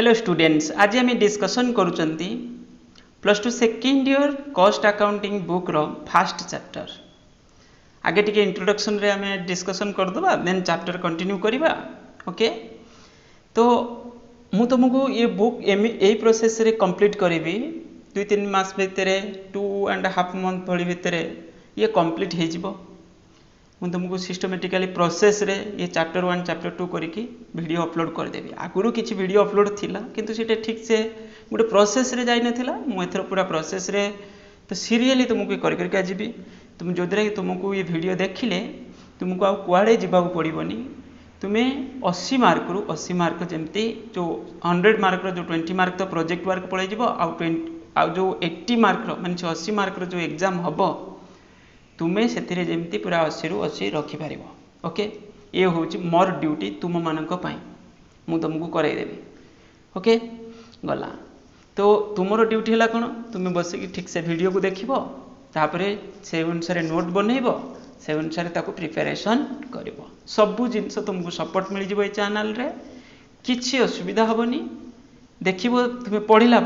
Hello students, आज आम discussion करुँच plus two second year cost accounting book रो फर्स्ट चैप्टर। आगे टिके इंट्रोडक्शन रे आम डिस्कसन करदे देन चैप्टर कंटिन्यू करवा। ओके, तो मु तुमको ये बुक यही प्रोसेस रे कंप्लीट करी 2-3 मास भितर 2.5 मंथ भली भितर ये कंप्लीट हो। मुझे तुमको सिस्टमेटिकली प्रोसेस रे ये चैप्टर 1 चैप्टर 2 करके वीडियो अपलोड करदेवी। आगुरी किसी वीडियो अपलोड थिला किंतु सीटा ठीक से गोटे प्रोसेस रे जाई नथिला। मु एथर पूरा प्रोसेस रे तो सीरियली तुमको करके जीवी। तुम जो द्वारा कि तुमको ये वीडियो देखिले तुमको आउ कुआड़े जीवाक पड़ोनी। तुम्हें 80 मार्क रु 80 मार्क जमती जो 100 मार्क जो 20 मार्क तो प्रोजेक्ट वर्क पड़े आउ जो 80 मार्क माने 80 मार्क जो एग्जाम हम तुम्हें से जमती पूरा 80 रु 80 रखिपार। ओके, ये हूँ मोर ड्यूटी तुम मानक मु तुमको करदेवी। ओके गला, तो तुमर ड्यूटी है कौन, तुम्हें बसिक ठीक से वीडियो को देख तापरे से अनुसार नोट बनइब से अनुसार ताको प्रिपेरेसन कर सबू जिनस तुमको सपोर्ट मिल जाए चैनल रे। किसी असुविधा हेनी देख तुम्हें पढ़ला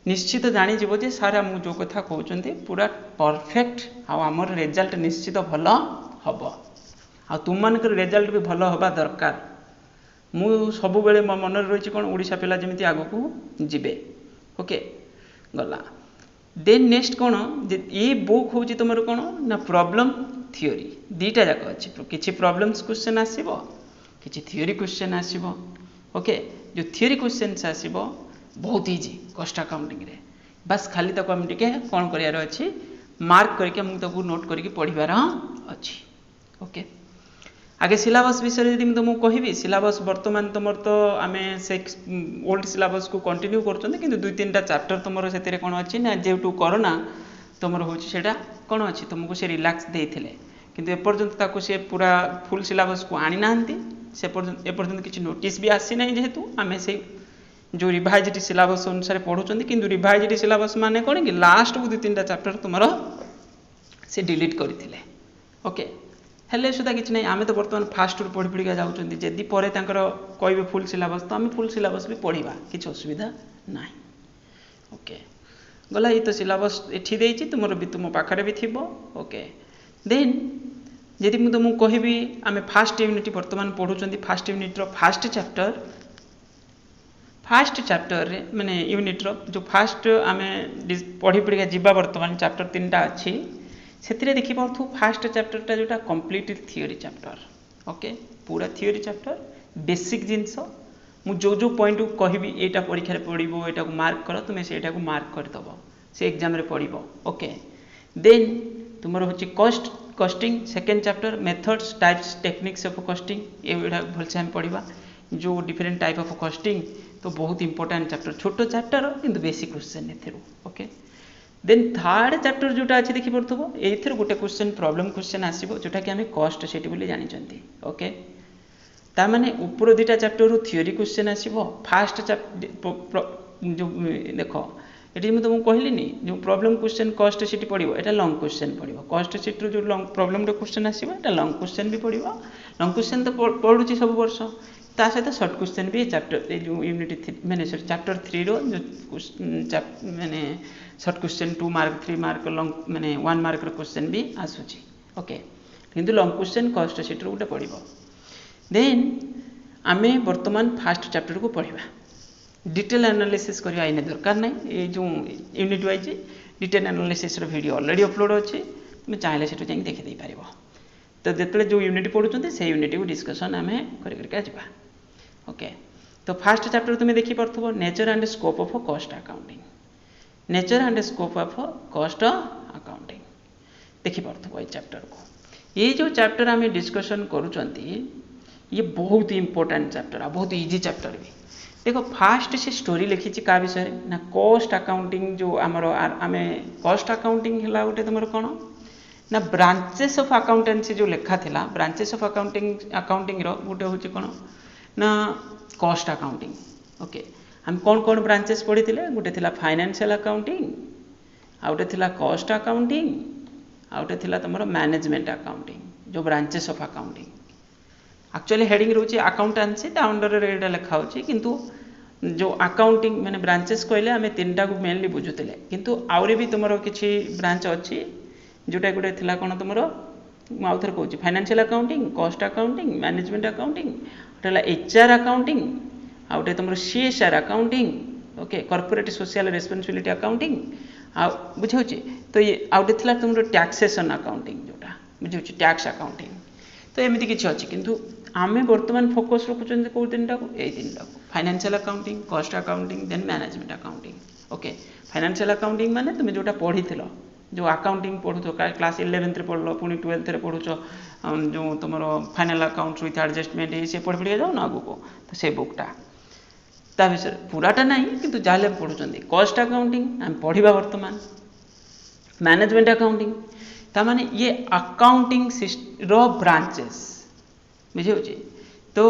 निश्चित जानीज जे सारा मु जो कथा कहते पूरा परफेक्ट आमर रिजल्ट निश्चित भल हम आ तुम मान रिजल्ट भी भल हवा दरकार। मु सब बेले मो मन रही कौन ओडिशा पिला जमी आग को जीवे। ओके गला, देन नेक्स्ट कौन ये बुक हूँ तुम कौन ना प्रॉब्लम थियोरी दीटा जाक अच्छी किसी प्रॉब्लम्स क्वेश्चन आसो किसी थियोरी क्वेश्चन आसो। ओके, जो थियोरी क्वेश्चन आसो बहुत इजी कॉस्ट अकाउंटिंग रे, बस खाली तक आम टिके कौन करार अच्छी मार्क करके मुझे नोट करके पढ़वार अच्छी। ओके, आगे सिलेबस विषय यदि तुमको कहबी सिलेबस बर्तमान तुम तो आम से ओल्ड सिलेबस को कंटिन्यू कर 2-3टा चैप्टर तुम से कौन अच्छी ना जेटू कोरोना तुम हूँ कौन अच्छी तुमको से रिलैक्स देते किंतु एपर्यंत ताको से पूरा फुल सिलेबस को आनी ना से एपर्यंत किसी नोटिस भी आसी ना जेहेतु आम से जो रिवाइज्ड सिलेबस अनुसार पढ़ुंट कि रिवाइज्ड सिलेबस माने कौन कि लास्ट को 2-3टा चैप्टर तुम से डिलीट करते। ओके, हेल्ले सुधा किसी ना आम तो बर्तमान फास्ट पढ़ी पढ़िका जाऊँ जदि पर कहे फुल सिलेबस तो आम फुल सिलेबस भी पढ़ा किसी असुविधा ना। ओके गला, ये तो सिलेबस एठी देछि तुमर भी तुम पाखरे भी थिबो। ओके, देन जदि मु तुमको कहबी आम फास्ट यूनिट बर्तमान पढ़ुंट फास्ट यूनिट रो फास्ट चैप्टर रे माने यूनिट रो जो फास्ट आम पढ़ी पढ़िका जीवा बर्तमान चैप्टर 3टा अच्छी से देखी पार्थु फास्ट चैप्टरटा जोटा कंप्लीट थियोरी चैप्टर। ओके, पूरा थियोरी चैप्टर बेसिक जिनस मु जो पॉइंट को कहबी एटा परीक्षा पढ़ो एटा को मार्क कर तुम्हें से एटा को मार्क करदब से एग्जाम रे पढ़ो। ओके, देन तुमर होची costing second chapter methods types techniques of costing ये भलसे हम पढ़ा जो डिफरेंट टाइप ऑफ कॉस्टिंग तो बहुत इंपोर्टेंट चैप्टर छोटो चैप्टर किंतु बेसिक क्वेश्चन एथेरु। ओके, देन थर्ड चैप्टर जोटा अच्छी देखी पड़ो एथेरु गोटे क्वेश्चन प्रॉब्लम क्वेश्चन आसीबो जोटा कि आम कॉस्ट सेट बोली जानिचंती। ओके, ता माने ऊपर 2टा चैप्टर रु थियोरी क्वेश्चन आसीबो फास्ट जो देखो ये तुमको कहली जो प्रॉब्लम क्वेश्चन कॉस्ट सीट पड़ो ये लॉन्ग क्वेश्चन पड़ो कॉस्ट सीट जो लॉन्ग प्रॉब्लम क्वेश्चन आसो ये लॉन्ग क्वेश्चन भी पड़ो लॉन्ग क्वेश्चन तो पढ़ुची सब वर्ष ता सहित शॉर्ट क्वेश्चन भी चैप्टर जो यूनिट माने चैप्टर 3 रो जो माने short question 2 mark 3 mark long माने 1 मार्क क्वेश्चन भी आसूची। ओके, किंतु लॉन्ग क्वेश्चन कॉस्ट सीट गोटे पड़ो। देन आम बर्तमान फास्ट चैप्टर को पढ़ा डिटेल एनालिसिस करवा इन दरकार ना ये जो unit wise detail analysis video already upload अच्छे तुम चाहिए से देखी पार। तो जो जो यूनिट पढ़ुं से यूनिट को डिस्कसन आम कर। ओके, तो फास्ट चैप्टर तुम्हें देखी Partho nature and scope of cost accounting nature and scope of cost accounting देखी पार्थो ये चैप्टर को। ये जो चैप्टर आम डिस्कसन करुँच ये बहुत इंपोर्टेंट चैप्टर बहुत इजी चैप्टर भी। देखो फास्ट से स्टोरी लिखी क्या विषय ना कॉस्ट अकाउंटिंग जो आमर आम कॉस्ट अकाउंटिंग है गोटे तुम कौन ना ब्रांचेस ऑफ अकाउंटेंसी जो लेखा थिला ब्रांचेस ऑफ अकाउंटिंग रो गोटे हूँ कौन ना कॉस्ट अकाउंटिंग। ओके, हम कौन कौन ब्रांचेस पढ़ी थे गोटे थिला फाइनेंशियल अकाउंटिंग आउटे थिला कॉस्ट अकाउंटिंग आउटे थिला तुम मैनेजमेंट अकाउंटिंग जो branches of accounting. Actually heading रोचे अकाउंटेंसी ता अंडर रे एटा लिखा होची किंतु जो अकाउंटिंग माने ब्रांचेस कहले आमे तीनटा को मेनली बुझुतले किंतु आउरे भी तुमरो किछि ब्रांच अछि जोटा गुटे थिला कोन तुमरो मु आउथर कहूची financial accounting cost accounting management accounting ओटेला एचआर अकाउंटिंग आउटे तुमरो CSR accounting okay corporate social responsibility accounting आ बुझौची तो ये आउटे थिला तुमरो टैक्सेशन अकाउंटिंग जोटा बुझौची टैक्स अकाउंटिंग तो एमिति किछि अछि किंतु आमे वर्तमान फोकस रखुचन को तीनटा को ए तीनटा को financial accounting cost accounting then management accounting okay financial accounting माने तुमे जोटा पढिथिलो जो अकाउंटिंग पढुतो क्लास 11th रे पढलो पुनी 12th रे पढुचो जो तुमरो फाइनल अकाउंट्स विथ एडजस्टमेंट से पढ पढिया जाऊ ना आगु को तो से बुकटा ता विषय पूराटा नहीं किंतु जाले पढुचंदी कॉस्ट अकाउंटिंग हम पढिबा वर्तमान मैनेजमेंट अकाउंटिंग ता माने ये अकाउंटिंग रो ब्रांचेस बुझे तो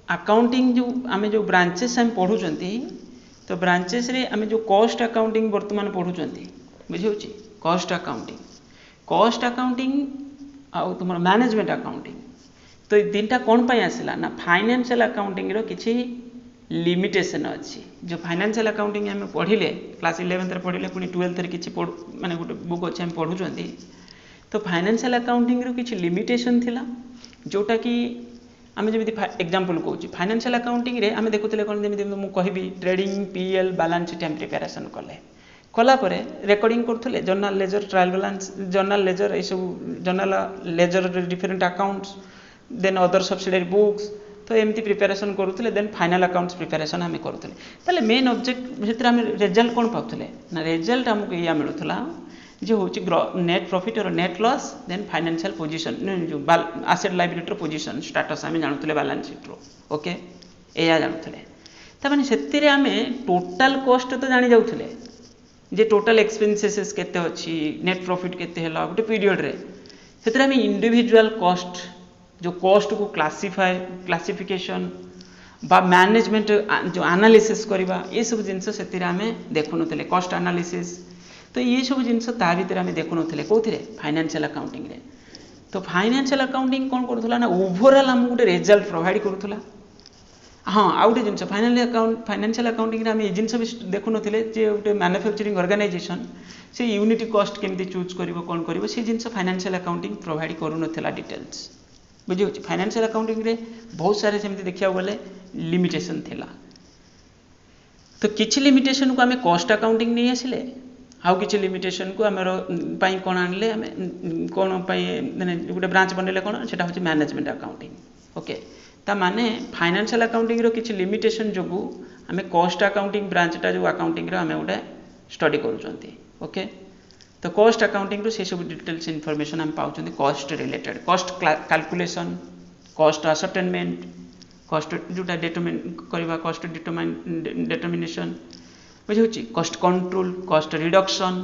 अकाउंटिंग जो आम जो ब्रांचेस हम पढ़ुंट तो ब्रांचेस रे आम जो कॉस्ट अकाउंटिंग वर्तमान पढ़ुंट बुझे कॉस्ट अकाउंटिंग आउ तुम मैनेजमेंट अकाउंटिंग तो ये तीनटा कौन पाई आसला ना फाइनेंशियल अकाउंटिंग रो किछि लिमिटेशन अच्छी जो फाइनेंशियल अकाउंटिंग आम पढ़िले क्लास 11th रे पढ़िले पुनी 12th रे किछि माने गोटे बुक अच्छे हम पढ़ुंट तो फाइनेंशियल अकाउंटिंग रो किछि लिमिटेशन थिला जोटा कि आम जमी एग्जांपल कहूँ फाइनेंशियल अकाउंटिंग रे आम देखुले कौन जमी मुझे कहबी trading PL balance sheet preparation कलापर रेकर्डिंग करुले journal ledger trial balance journal ledger ये सब journal ledger different accounts then other subsidiary books तो एमती प्रिपेरेसन करुले देन फाइनल अकाउंट्स प्रिपेरेसन आम करुले ताले मेन ऑब्जेक्ट भीतर आम रिजल्ट कौन पाउले ना रिजल्ट आमको या मिलूला जो हूँ नेट प्रॉफिट और net loss then financial position जो एसेट लायबिलिटी पोजीशन स्टेटस आम जानूले बैलेंस शीट रो ओके या जानूले ताने से आम टोटाल कॉस्ट तो जानी जाऊे जे टोटाल एक्सपेंसेस केते अच्छी नेट प्रॉफिट केते है गोटे पीरियड रे से आम इंडिविजुअल कॉस्ट जो कॉस्ट को क्लासिफिकेशन बा मैनेजमेंट जो एनालिसिस करवा ये सब जिनस से आम देखुनुले कॉस्ट एनालिसिस तो ये सब जिनस ता भीतर आम देखुनुले कौन फाइनेंशियल अकाउंटिंग रे तो फाइनेंशियल अकाउंटिंग कौन करूला ना ओवरऑल आम गोटे रिजल्ट प्रोवाइड करूला हाँ आउ गोटे जिनस फाइनेंशियल अकाउंटिंग रे आम ये जिनस भी देखुनुले जे गोटे मैन्युफैक्चरिंग ऑर्गेनाइजेशन से यूनिट कॉस्ट केमती चूज करिवो कौन करिवो से जिनस फाइनेंशियल अकाउंटिंग प्रोवाइड करूनथिला डिटेल्स बुझे फाइनेंशियल अकाउंटिंग रे बहुत सारे सेमती देखिया गले लिमिटेशन थिला तो किछि लिमिटेशन को आम कॉस्ट अकाउंटिंग नहीं आसिले आउ किछि लिमिटेशन को आमर पाई कौन आनले आम कौन माने गोटे ब्रांच बनले कौन सेटा होछि मैनेजमेंट अकाउंटिंग ओके ता माने फाइनेंशियल अकाउंटिंग रो किछि लिमिटेशन जोगु आम कॉस्ट अकाउंटिंग ब्रांचटा जो अकाउंटिंग रो आम गोटे स्टडी करूछंती ओके तो कॉस्ट अकाउंटिंग रो से सब डिटेल्स इनफॉरमेशन हम पाउछंती cost related cost calculation cost ascertainment cost जोटा डिटरमिन करवा कॉस्ट डिटरमिनेशन बुझे कॉस्ट कंट्रोल कॉस्ट रिडक्शन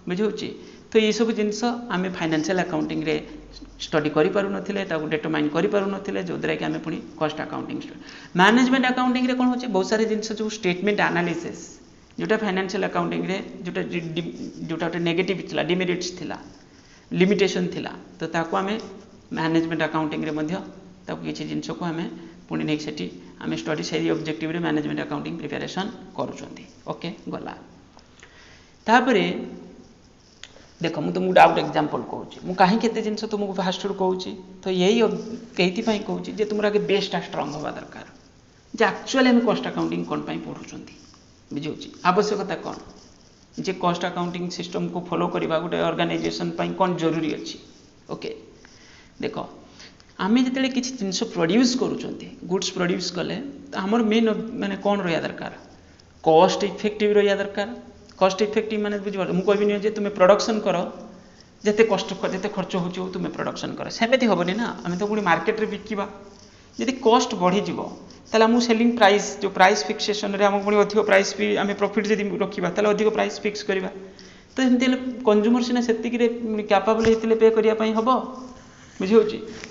बुझे तो ये सब जिनस आम फाइनेंशियल अकाउंटिंग रे स्टडी करि पारु नथिले ताको डिटरमाइन करि पारु नथिले जो द्वारा कि आम पुणी कॉस्ट अकाउंटिंग मैनेजमेंट अकाउंटिंग रे कोन होचे बहुत सारे जिनस जो स्टेटमेंट एनालिसिस जोटा फाइनेंशियल अकाउंटिंग रे जोटा नेगेटिव थिला डिमेरिट्स थिला लिमिटेशन थिला तो ताको आम मैनेजमेंट अकाउंटिंग रे मध्य ताको किछि जिनस को आम पुणी नहीं सेठी आम स्टडी से ऑब्जेक्टिव रे मैनेजमेंट अकाउंटिंग प्रिपेरेसन करूछंती ओके गला तापरे देखो मु तुमको आउट एग्जांपल कहूँ मु कहीं केते जिनस तुमको फास्ट कहूँ तो यही कहूँ जे तुम आगे बेस्ट स्ट्रंग हवा दरकार जे एक्चुअली आम कॉस्ट अकाउंटिंग कौन पढ़ुंट बुझे आवश्यकता कौन जे कॉस्ट अकाउंटिंग सिस्टम को फॉलो करवा गोटे ऑर्गेनाइजेशन कौन जरूरी अच्छी ओके देख आम जिते किसी जिनस प्रोड्यूस करुँच गुड्स प्रोड्यूस कले तो आमर मेन माने कौन रहा दरकार कॉस्ट इफेक्टिव रहा दरकार कॉस्ट इफेक्टिव माने बुझे मुझे कहबी जे तुम्हें प्रोडक्शन कर जिते कष्ट जिते खर्च हो तुम्हें प्रोडक्शन कर सेमती हेनी ना आम तो पूरी मार्केट में बिकवा जदि कॉस्ट बढ़ीज ताले आम सेलिंग प्राइस जो प्राइस फिक्सेशन रे आम पुणी अधिक प्राइस भी आम प्रॉफिट जदि रखा ताले अधिक प्राइस फिक्स करवा तो एमती कंज्यूमर सीना से कैपेबल होते पे करने हम बुझे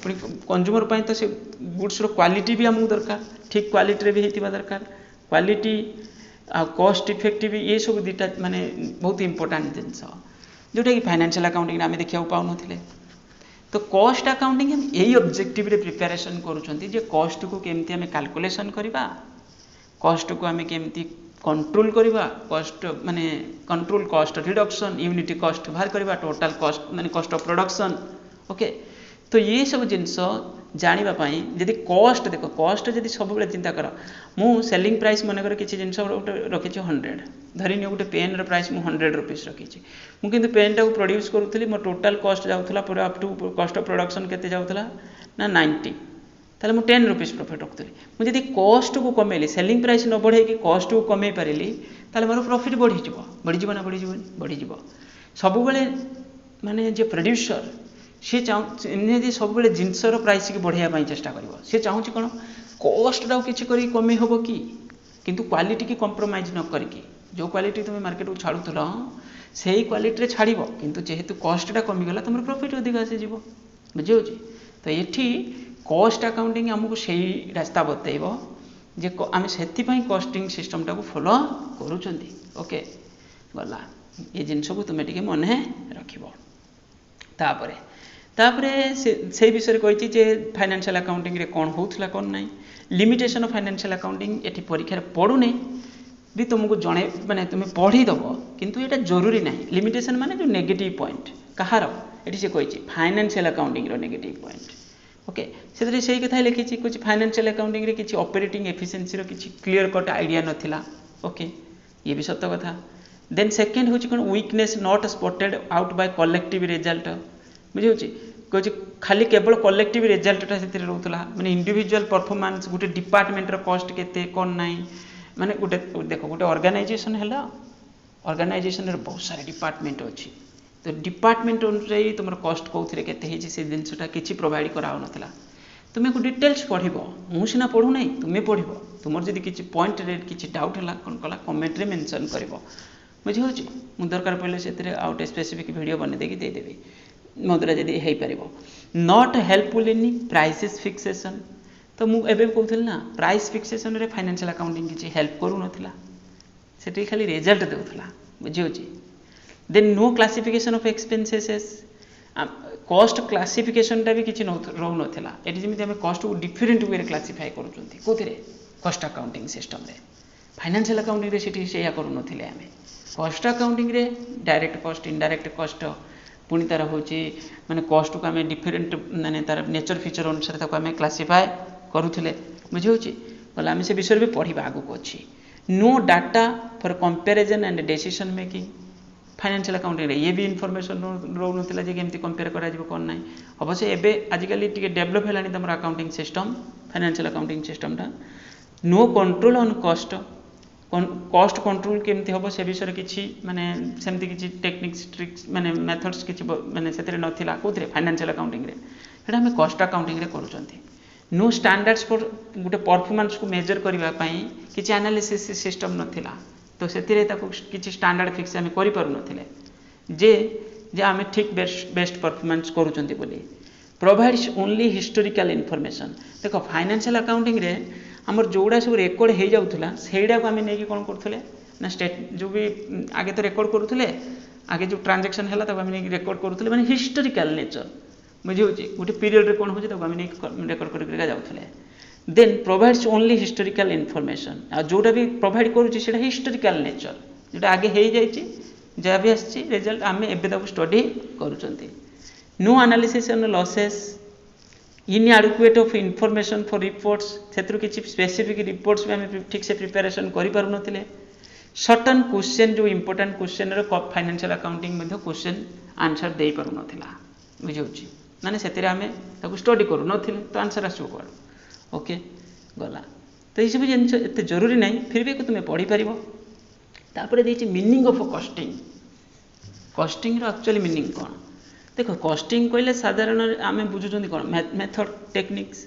पुणी कंज्यूमर तो से गुड्स क्वालिटी भी आमको दरकार ठीक क्वालिटी भी होता दरकार क्वालिटी आ कॉस्ट इफेक्टिव ये सब दुटा माने बहुत इंपोर्टेंट जिनस जोटा कि फाइनेंशियल अकाउंटिंग आम देखा पाऊन तो कॉस्ट अकाउंटिंग हम यही ऑब्जेक्टिव रे प्रिपरेशन करूछंती जे कॉस्ट को केमती हमें कैलकुलेशन करबा, कॉस्ट को हमें केमती कंट्रोल करबा, कॉस्ट माने control cost reduction, unit cost बाहर करबा, टोटल कॉस्ट माने कॉस्ट ऑफ प्रोडक्शन। ओके, तो ये सब जिनस जानिबा पई यदि कॉस्ट देखो, कॉस्ट यदि सब बेले चिंता कर, मु सेलिंग प्राइस मन कर किछि जिनस रखि 100 धरिनी गोटे पेन रो प्राइस मु 100 रुपीस रखी, मु किंतु पेन टा को प्रोड्यूस करूथली, मो टोटल कॉस्ट जाउथला पूरा up to cost of production केते जाउथला ना 90, ताले मु 10 रुपीस प्रॉफिट रखथली। मु यदि कॉस्ट को कमेली, सेलिंग प्राइस न बढ़े कि कॉस्ट को कमे पारिली, ताले मोर प्रॉफिट बढ़ी जीवो ना बढ़ी जीवो। सब बेले माने जे प्रोड्यूसर सी चाहूँ सब बेले जिनसर प्राइस की बढ़ाई चेष्टा कर, सी चाहूँ कौन कॉस्ट टाक कि कमे हम कि किंतु क्वालिटी की कंप्रोमाइज न करके, जो क्वालिटी तुम मार्केट को छाड़ुल से ही क्वालिटी छाड़, किंतु जेहेतु कॉस्टा कमीगला तुम प्रॉफिट अधिक आसीज, बुझे। तो ये कॉस्ट अकाउंटिंग आमको से रास्ता बतैब जे आम से कॉस्टिंग सिस्टम टाक फॉलो करूँ। ओके, गला ये जिनस को तुम्हें टे मन रखिपर तापरे से विषय कही जे फाइनेंशियल अकाउंटिंग रे कौन होउथला कौन नहीं, limitation of financial accounting eighty परीक्षा पढ़ुने भी तुमको जड़े माने तुम्हें पढ़ीदब, किंतु ये जरूरी नहीं। लिमिटेशन माने जो नेगेटिव पॉइंट कहार ये से कही फाइनेंशियल अकाउंटिंग रो नेगेटिव पॉइंट। ओके, से सही कथा लिखी कुछ फाइनेंशियल अकाउंटिंग रे किसी ऑपरेटिंग एफिशिएंसी रो किसी क्लियर कट आइडिया नथिला। ओके, ये भी सत्य कथा। देन सेकेंड हूँ कौन weakness not spotted out by collective result, बुझे कहे खाली केवल कलेक्टिव रिजल्टा से रोला माने इंडिविजुअल परफॉर्मेंस गोटे डिपार्टमेंट कॉस्ट केते कौन ना माने गोटे देख गोटे ऑर्गेनाइजेशन है, ऑर्गेनाइजेशन बहुत सारे डिपार्टमेंट अच्छी, तो डिपार्टमेंट अनुसार तुम कॉस्ट कौन के से जिनसा किसी प्रोवाइड कराऊ नाला, तुम्हें को डिटेल्स पढ़ मुझे सीना पढ़ू ना तुम्हें पढ़, तुम जब किसी पॉइंट किसी डाउट है कौन कला कमेंट रे मेंशन कर, बुझे मुझे दरकार पड़े से आउट स्पेसिफिक वीडियो बने देदेवी मो द्वारा जदि हो पार। Not helpful in prices fixation, तो मुझे कहूँ ना प्राइस फिक्सेशन रे फाइनेंशियल अकाउंटिंग किसी हेल्प करू नथिला, सेठी खाली रिजल्ट देउथला, बुझे। Then no classification of expenses, cost classification टा भी किसी रहू नथिला, एटी जेमिति हमें कॉस्ट को डिफरेंट वे क्लासिफाई करूछंती कोथिरे कॉस्ट अकाउंटिंग सिस्टम रे, फाइनेंशियल अकाउंटिंग रे सेठी सेया करू नथिले। हमें कॉस्ट अकाउंटिंग रे डायरेक्ट कॉस्ट इनडायरेक्ट कॉस्ट पुणी तार हूँ माने कॉस्ट को आम डिफरेंट माने तार नेचर फीचर अनुसार आम क्लासीफाए करूले, बुझे बोले आम से विषय भी पढ़ा आगू अच्छी। No data for comparison and decision making, financial accounting ये भी इनफॉरमेशन रोन केमती कंपेयर करा कौन ना, अवश्य एवं आजिकल टी डेभलप है तुम अकाउंटिंग सिस्टम फाइनेंशियल अकाउंटिंग सिस्टमटा। No control on cost, cost control केमती हम से विषय किसी माने सेमती किसी टेक्निक्स ट्रिक्स माने मेथड्स किसी माने से नथिला कोथरे फाइनेंशियल अकाउंटिंग रे, सेटा हमें कॉस्ट अकाउंटिंग रे करूछंती। नो स्टैंडर्ड्स फॉर गोटे परफॉर्मेंस को मेजर करबा पई किसी एनालिसिस सिस्टम नथिला, तो सेतिरे ताको किसी स्टैंडर्ड फिक्स हमें करि पारु नथिले जे जे हमें ठीक बेस्ट परफॉर्मेंस करूछंती बोली। प्रोवाइड्स ओनली हिस्टोरिकल इनफॉरमेशन, देखो फाइनेंशियल अकाउंटिंग रे आमर जोड़ा सब रेकर्ड हो जाऊला सेटा को आम नहीं कौन करूँ ना स्टेट जो भी आगे तो रेकर्ड करूँ, आगे जो ट्रांजेक्शन है आम नहीं रेकर्ड करूँ माने हिस्टोरिकल नेचर, बुझे गोटे पीरियड कौन हो आम नहीं रेकर्ड कर जाऊे। Then provides only historical information, आ जोटा भी प्रोवाइड करूँ हिस्टोरिकल नेचर जोटा आगे हो जाए जहाँ भी आसी रिजल्ट आम एवं स्टडी करूँ। No analysis on losses, inadequate of information for reports, से किसी स्पेसिफिक रिपोर्ट्स भी आम ठीक से प्रिपेरेशन करें। सर्टन क्वेश्चन जो important question financial accounting question answer दे पार नाला, बुझे माने से आम स्टडी करूँ नथिले तो आंसर आसो कौन। ओके गला, तो ये सब जिन एत जरूरी नहीं फिर भी तुम्हें पढ़ी पार। तापर देखिए meaning of costing, costing actually meaning कौन देखो, कॉस्टिंग कहले साधारण आम बुझुं कौन मेथड टेक्निक्स,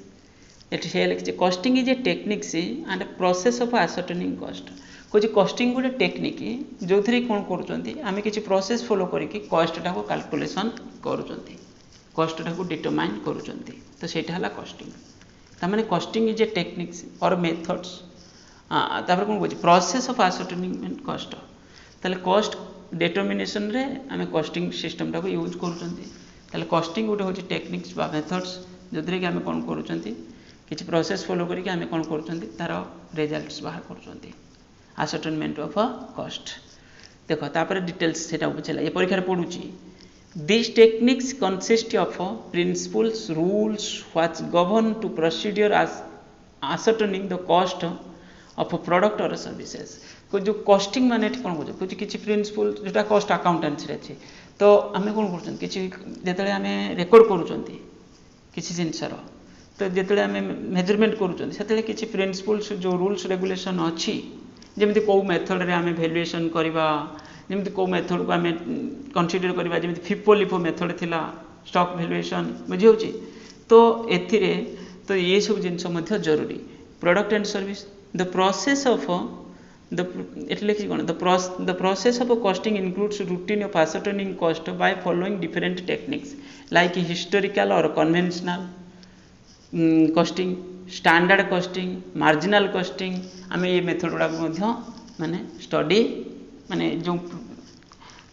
ये लिखी costing is a techniques and process of ascertaining cost, कहे कॉस्टिंग गोटे टेक्निक जो थी कौन करें किसी प्रोसेस फॉलो करके कॉस्टा को कैलकुलेशन करूँ, कॉस्टा को डिटरमाइन करूँ, तो सेटा है कॉस्टिंग। तमाने कॉस्टिंग इज ए टेक्निक्स और मेथड्स, तापर कौन कहे प्रोसेस ऑफ आसर्टेनिंग कॉस्ट, ताले कॉस्ट डिटरमिनेशन रे आम कॉस्टिंग सिस्टम टाको यूज करूँ। ताले कॉस्टिंग गोटे होची टेक्निक्स बा मेथड्स जोद्रे कि आम कौन करूँ किसी प्रोसेस फॉलो करके आम कौन करूँ तार रिजल्ट्स बाहर करूँ ascertainment of a cost देखो तापर डिटेल्स सेटा पचाला ये परीक्षा पड़ू these techniques consist of principles rules which govern to procedure as ascertaining the cost of a product or services को जो कॉस्टिंग माने कौन बुझ कुछ किसी प्रिंसिपल जोटा कॉस्ट अकाउंटेंसी रे अछि तो आमे कौन करछन किसी जेतले आमे रेकॉर्ड करूछंती किसी जिनसर तो जेतले आमे मेजरमेंट करूछंती सेतले किसी प्रिंसिपल्स जो रूल्स रेगुलेशन अछि जेमति को मेथड रे आमे वैल्यूएशन करबा जेमति को मेथड को आमे कंसीडर करबा जेमति फिफो लिफो मेथड थिला स्टॉक वैल्यूएशन बुझी होची तो एथिरे तो ये सब जिनस मध्ये जरूरी product and service the process of the process of costing includes routine of ascertaining cost by following different techniques like historical or conventional costing, standard costing, marginal costing आम ये मेथड गुड़ा माने स्टडी माने जो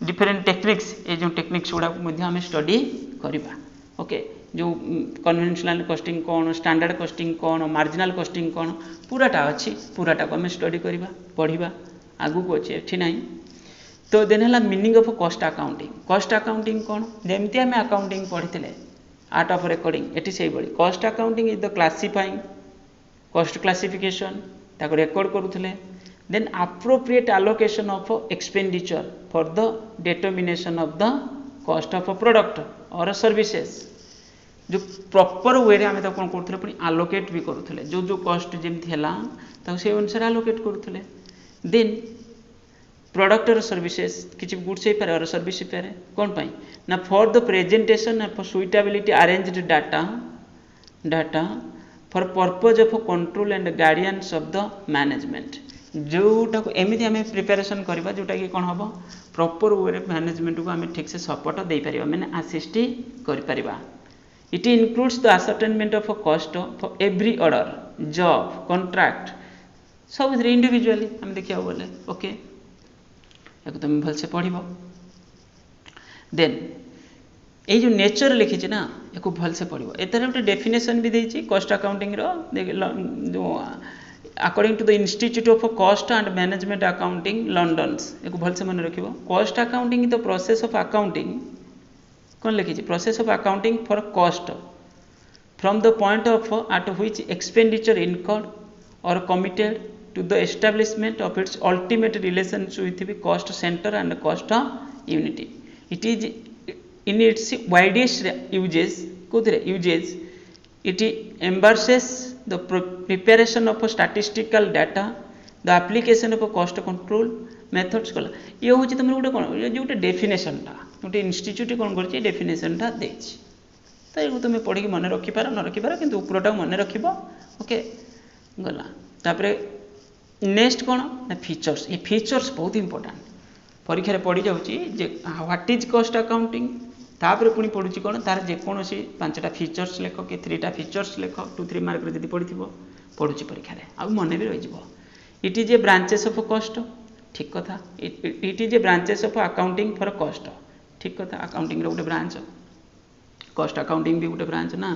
डिफरेंट टेक्निक्स ये जो techniques गुड़ा आम स्टडी करवा ओके जो कन्वेंशनल कॉस्टिंग कौन स्टैंडर्ड कॉस्टिंग कौन मार्जिनल कॉस्टिंग कौन पूराटा अच्छी पूराटा को आम स्टडी करवा पढ़ा आगू को अच्छे एठी नहीं तो देन है मीनिंग ऑफ कॉस्ट अकाउंटिंग कौन जमती आम अकाउंटिंग पढ़ी आर्ट ऑफ रेकॉर्डिंग एटी से बड़ी cost accounting is the classifying cost classification ताको रेकॉर्ड करूथिले then appropriate allocation of expenditure for the determination of the cost of a product और सर्विसेज जो प्रॉपर वे रे आमे कौन करथले पुनी आलोकेट भी करूथले जो कॉस्ट जेमथि हला ताको से अनुसार आलोकेट करूथले देन प्रोडक्ट और सर्विसेज किछि गुड्स हे पारे और सर्विस हे पारे कोन पई ना for the presentation of suitability arranged data for purpose of control and guardians of the management जोटा को एमिति आमे प्रिपरेशन करबा जोटा कि कोन हबो प्रॉपर वे रे मैनेजमेंट को आमे ठीक से सपोर्ट दे परिबा माने असिस्ट कर परिबा It includes the ascertainment of a cost for every order, job, contract. सब इंडिविजुअली हम देखिया बोले ओके एक तुम भल से पढ़िबो देन ए जो नेचर लिखी ना एको भल से पढ़िबो एतर एक डेफिनेशन भी देछि कॉस्ट अकाउंटिंग रो जो according to the institute of cost and management accounting London एको भल से मन रखिबो cost accounting is the process of accounting कौन लिखी process of accounting for cost from the point of at which expenditure incurred और committed to the establishment of its ultimate relationship with the cost centre and cost units it is in its widest uses it embraces the preparation of statistical data the application of cost control methods कला ये हूँ तुम गोटे कौन ये जो डेफिनेशनटा गोटे institute कौन कर डेफिनेशनटा देछि तो ये तुम पढ़ी मन रखिपार न रखिपार कि उपरटा मन रख ओके गला तापरे नेक्स्ट कौन ना फीचर्स ये फीचर्स बहुत इंपोर्टेंट परीक्षा पड़ी जाऊँगी व्हाट इज कॉस्ट अकाउंटिंग तापर पुणी पड़ुची कौन तार जेकोसी 5टा फीचर्स लेख कि 3टा फीचर्स लेख 2-3 मार्क जब पड़ी पड़ुची परीक्षा आ मन भी रही it is A branches of cost ठीक कथा it is A branches of accounting for cost ठीक कथा अकाउंटिंग रो गोटे ब्रांच कॉस्ट अकाउंटिंग भी गोटे ब्रांच ना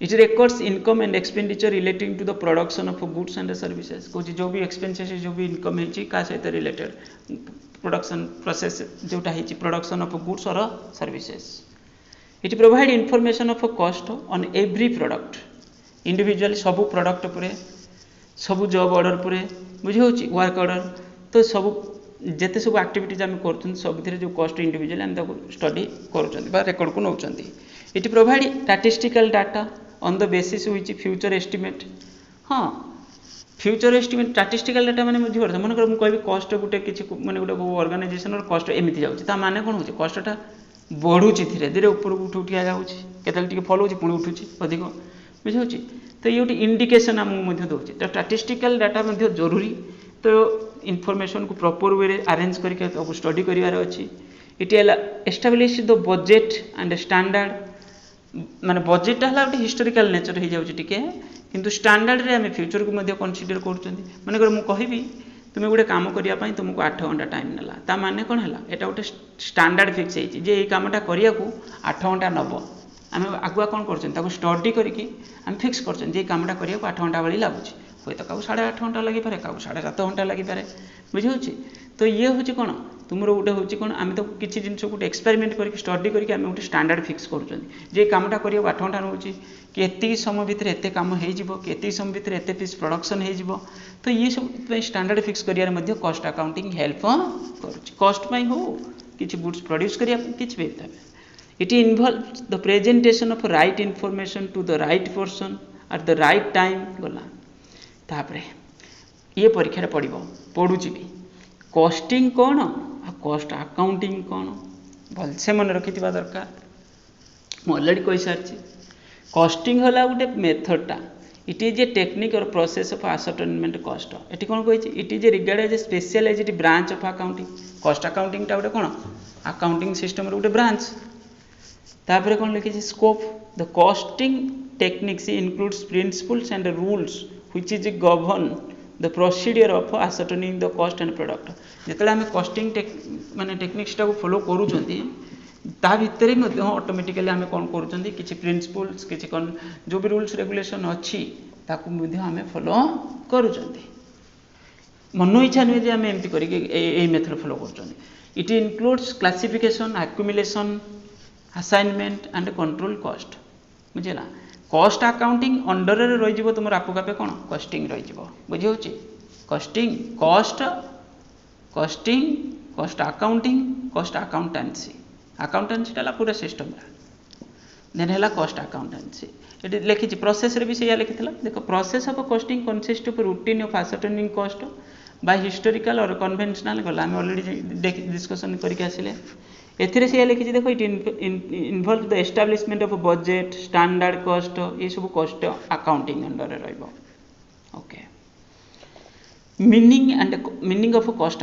it records income and expenditure relating to the production of goods and services को जो भी एक्सपेंसेस जो भी इनकम है का सहित रिलेटेड प्रोडक्शन प्रोसेस जोटा है प्रोडक्शन ऑफ गुड्स और services it provide information of cost on every product individual सब प्रोडक्ट पर सब जॉब ऑर्डर पर बुझे वर्क ऑर्डर तो सब जिते सब एक्टिविटीज आम कर सब जो कॉस्ट इंडिविजुअल आम स्टडी कर रेकर्ड को now it provide statistical data on the basis which future estimate हाँ फ्यूचर एस्टिमेट स्टैटिस्टिकल डाटा मैंने बुझे मन कर मुझे कॉस्ट गोटे किसी मैंने गोटे ऑर्गेनाइजेशन कॉस्ट एमती जाऊँगी माने कौन हो कॉस्टा बढ़ुची धीरे धीरे ऊपर उठा जाऊँगी फल हो पुणी उठुची अधिक बुझे तो ये गोटे इंडिकेशन आमको दूसरी तो स्टैटिस्टिकल डाटा जरूरी तो इनफॉरमेशन को प्रॉपर वे अरेंज करके स्टडी करार अच्छी it establish the budget and standard माने बजेटा है गोटे हिस्टोरिकल नेचर हो जाए किंतु स्टैंडर्ड रे आम फ्यूचर को कंसीडर कर मानकर मुझे तुम्हें गोटे कम करने तुमको 8 घंटा टाइम नाला ता माने कौन है यहाँ गोटे स्टैंडर्ड फिक्स होती जे कमटा करने को 8 घंटा नब आम आगुआ कौन कर स्टडी करके फिक्स कर कमटा करने को 8 घंटा भाई लगुच हूँ तो क्या 8.5 घंटा लगे पारे क्या 7.5 घंटा लगे पारे बुझे तो ये हूँ कौन तुम गोटे हूँ कौन आम तो किसी जिन गोटे एक्सपेरिमेंट करके स्टडी करके आम गोटे स्टैंडर्ड फिक्स कर कमटा करने 8 घंटा नौ कि एत समय भितर एत कम हो कि एत समय भितर एत पीस प्रोडक्शन हो तो ये सब स्टैंडर्ड फिक्स करियार कॉस्ट अकाउंटिंग हेल्प कॉस्ट हो किसी गुड्स प्रोड्यूस करिया किसी भी it involve the presentation of right information to the right person at the right time गला तापरे ये परीक्षा पढ़ुची भी कॉस्टिंग कौन आ कॉस्ट अकाउंटिंग कौन भलसे मन रखि दरकार मुझे ऑलरेडी कही सारी कॉस्टिंग है गोटे मेथडटा इट इज ए टेक्निक और प्रोसेस ऑफ असर्टेनमेंट कॉस्ट ये कौन कही it is a regard as a specialized branch of accounting cost accounting गोटे कौन अकाउंटिंग सिस्टम गोटे ब्रांच तापर कौन लिखी scope the costing techniques includes principles and rules which is govern the procedure of ascertaining the cost and product जिते आम costing माने techniques टाको फॉलो करूँ ता भितर ऑटोमेटिकली आम कौन करूँ किसी प्रिंसिपल्स किसी कौन जो भी रूल्स रेगुलेशन अच्छी ताकू आम फॉलो करूँ मन इच्छा नुहे जे आम एमती करके मेथड फॉलो कर it includes classification accumulation assignment and control cost बुझेगा कॉस्ट अकाउंटिंग अंडर रही तुम आपुकापे कौन कॉस्टिंग रही बुझे costing cost costing cost accountancy accountancy पूरा सिस्टम देन है कॉस्ट अकाउंटेंसी ये लिखी प्रोसेस भी से लिखी देख process of costing consist of routine of ascertaining cost by historical और कन्वेंशनल गला आम ऑलरेडी डिस्कसन करके आसिले एथिरे से लिखी देखो it involve the establishment of budget standard cost ये सब कॉस्ट अकाउंटिंग अंडर रहिबो okay meaning of cost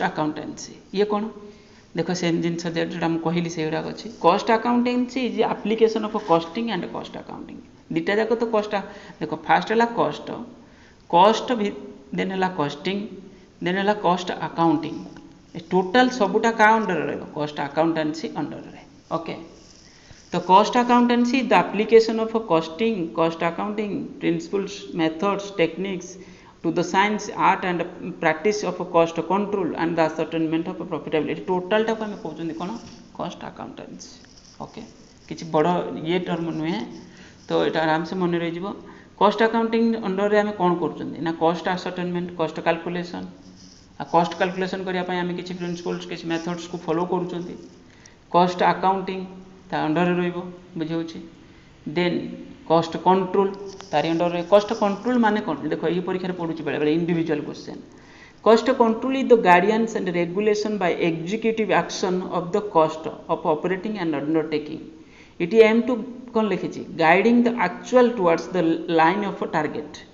accountancy ये कौन देखो सेम जिनस जोटा मुझे कहली से गुड़ाक अच्छी cost accountancy is application of costing and cost accounting दुटा जाक तो कॉस्ट देखो फास्ट है कॉस्ट कॉस्ट देन है कॉस्टिंग देन है कॉस्ट अकाउंटिंग टोटाल सबूटा क्या अंडर रहा कॉस्ट अकाउंटेंसी अंडर रहे ओके तो cost accountancy the application of costing cost accounting principles methods techniques to the science art and practice of cost control and the ascertainment of profitability total टाक आम कहते कौन cost accountancy okay किसी बड़ ये term नुहे तो ये आराम से मन रही कॉस्ट अकाउंटिंग अंडर रे आम कौन कर cost ascertainment cost calculation cost calculation करने आम किसी प्रिंसिपल्स किसी मेथड्स को फॉलो करूँ कॉस्ट अकाउंटिंग ता अंडर रही बुझे देन कॉस्ट कंट्रोल तारी अंडर कॉस्ट कंट्रोल माने कौन देखो ये परीक्षा पढ़ुची बेले बेले individual question cost control is the guidance and regulation by executive action of the cost of operating and undertaking it aim to कौन लिखी guiding the actual towards the line of target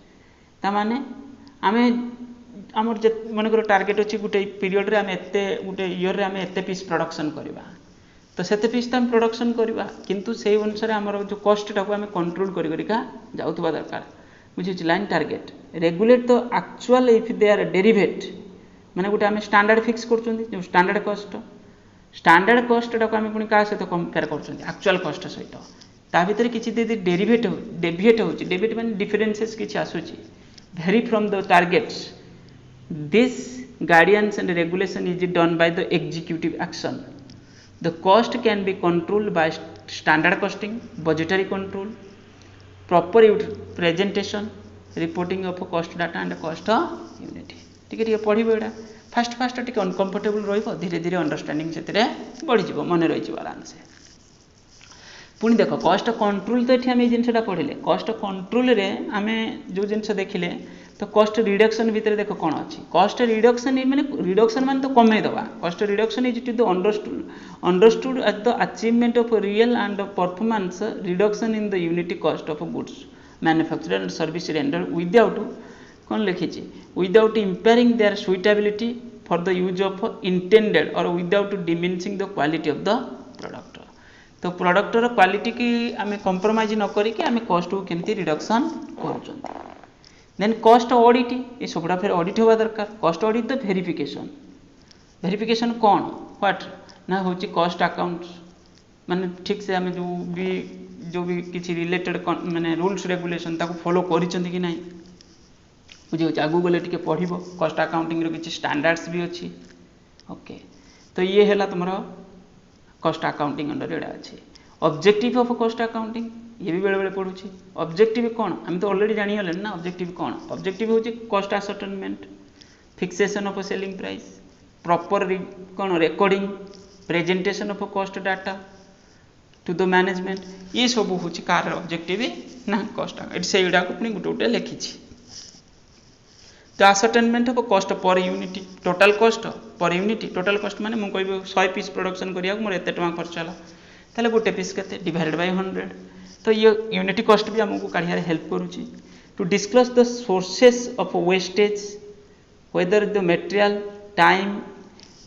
तामाने आमे आमर मनकर टारगेट अच्छी गोटे period रे आमे एते गोटे ईयर रे आमे एते पीस प्रोडक्शन करबा तो से पीस तो आम प्रोडक्शन करवा किंतु से अनुसार आमर जो कॉस्ट टाक आम कंट्रोल करिका जाउथबा दरकार बुझे line target regulate the actual if they are derivate माने गोटे आम स्टैंडर्ड फिक्स कर स्टैंडर्ड कॉस्ट टाक आम पुणी क्या सहित कंपेयर कर एक्चुअल कॉस्ट सहित ता भीतर किसी डेरिवेट डेविएट हो डेविएट माने डिफरेंसेस किसी आसूची vary from the targets this guidance and regulation is done by the executive action The cost can be controlled by standard costing, budgetary control, proper presentation, reporting of cost data and cost unit. ठीक है पढ़ ये fast T uncomfortable धीरे धीरे understanding से बढ़ी मन रही आराम से पुणी देख कॉस्ट कंट्रोल तो ये जिनसा पढ़ले कॉस्ट कंट्रोल रे आम जो जिन देखिले तो कॉस्ट रिडक्शन भितर देख कौन अच्छी कॉस्ट रिडक्शन माने तो कमे दवा cost reduction is to the understood at the achievement of real and performance reduction in the unit cost of goods manufacture and service render without कौन लिखी without impairing their suitability for the use of intended और without diminishing the quality of the product तो प्रोडक्टर quality की आम compromise न करके आम कॉस्ट को केमती रिडक्शन कर देन कॉस्ट ऑडिट ये सबुड़ा फिर ऑडिट होगा दरकार कॉस्ट ऑडिट द वेरिफिकेशन कौन व्हाट ना हूँ कॉस्ट अकाउंट माने ठीक से आम जो भी किसी रिलेटेड माने रूल्स रेगुलेशन ताको फॉलो करिसेंती कि नहीं बुझे आगू गले टिके पढ़िबो कॉस्ट अकाउंटिंग रो किछि स्टैंडर्ड्स भी अछि ओके तो ये हैला तुमरो कॉस्ट अकाउंटिंग अंडर एडा अछि ऑब्जेक्टिव ऑफ कॉस्ट अकाउंटिंग ये भी बेले बेले पढ़ुछि ऑब्जेक्टिव कौन हम तो ऑलरेडी जानि हले ना ऑब्जेक्टिव कौन ऑब्जेक्टिव होछि cost ascertainment fixation of selling price proper कौन recording presentation of cost data to the management ये सब हूँ कार ऑब्जेक्टिव ना कॉस्ट ये से गुड़ा को पुणी गोटे गोटे लिखी तो ascertainment of cost per unit total cost per unit total cost माने मुझे कह 100 पीस प्रोडक्शन करिया मोर एते टका खर्च होला ताले गोटे पीस केते डिवाइडेड बाय 100 तो ये यूनिट कॉस्ट भी हमको काढ़िया हेल्प करूची to disclose the sources of wastage whether the material time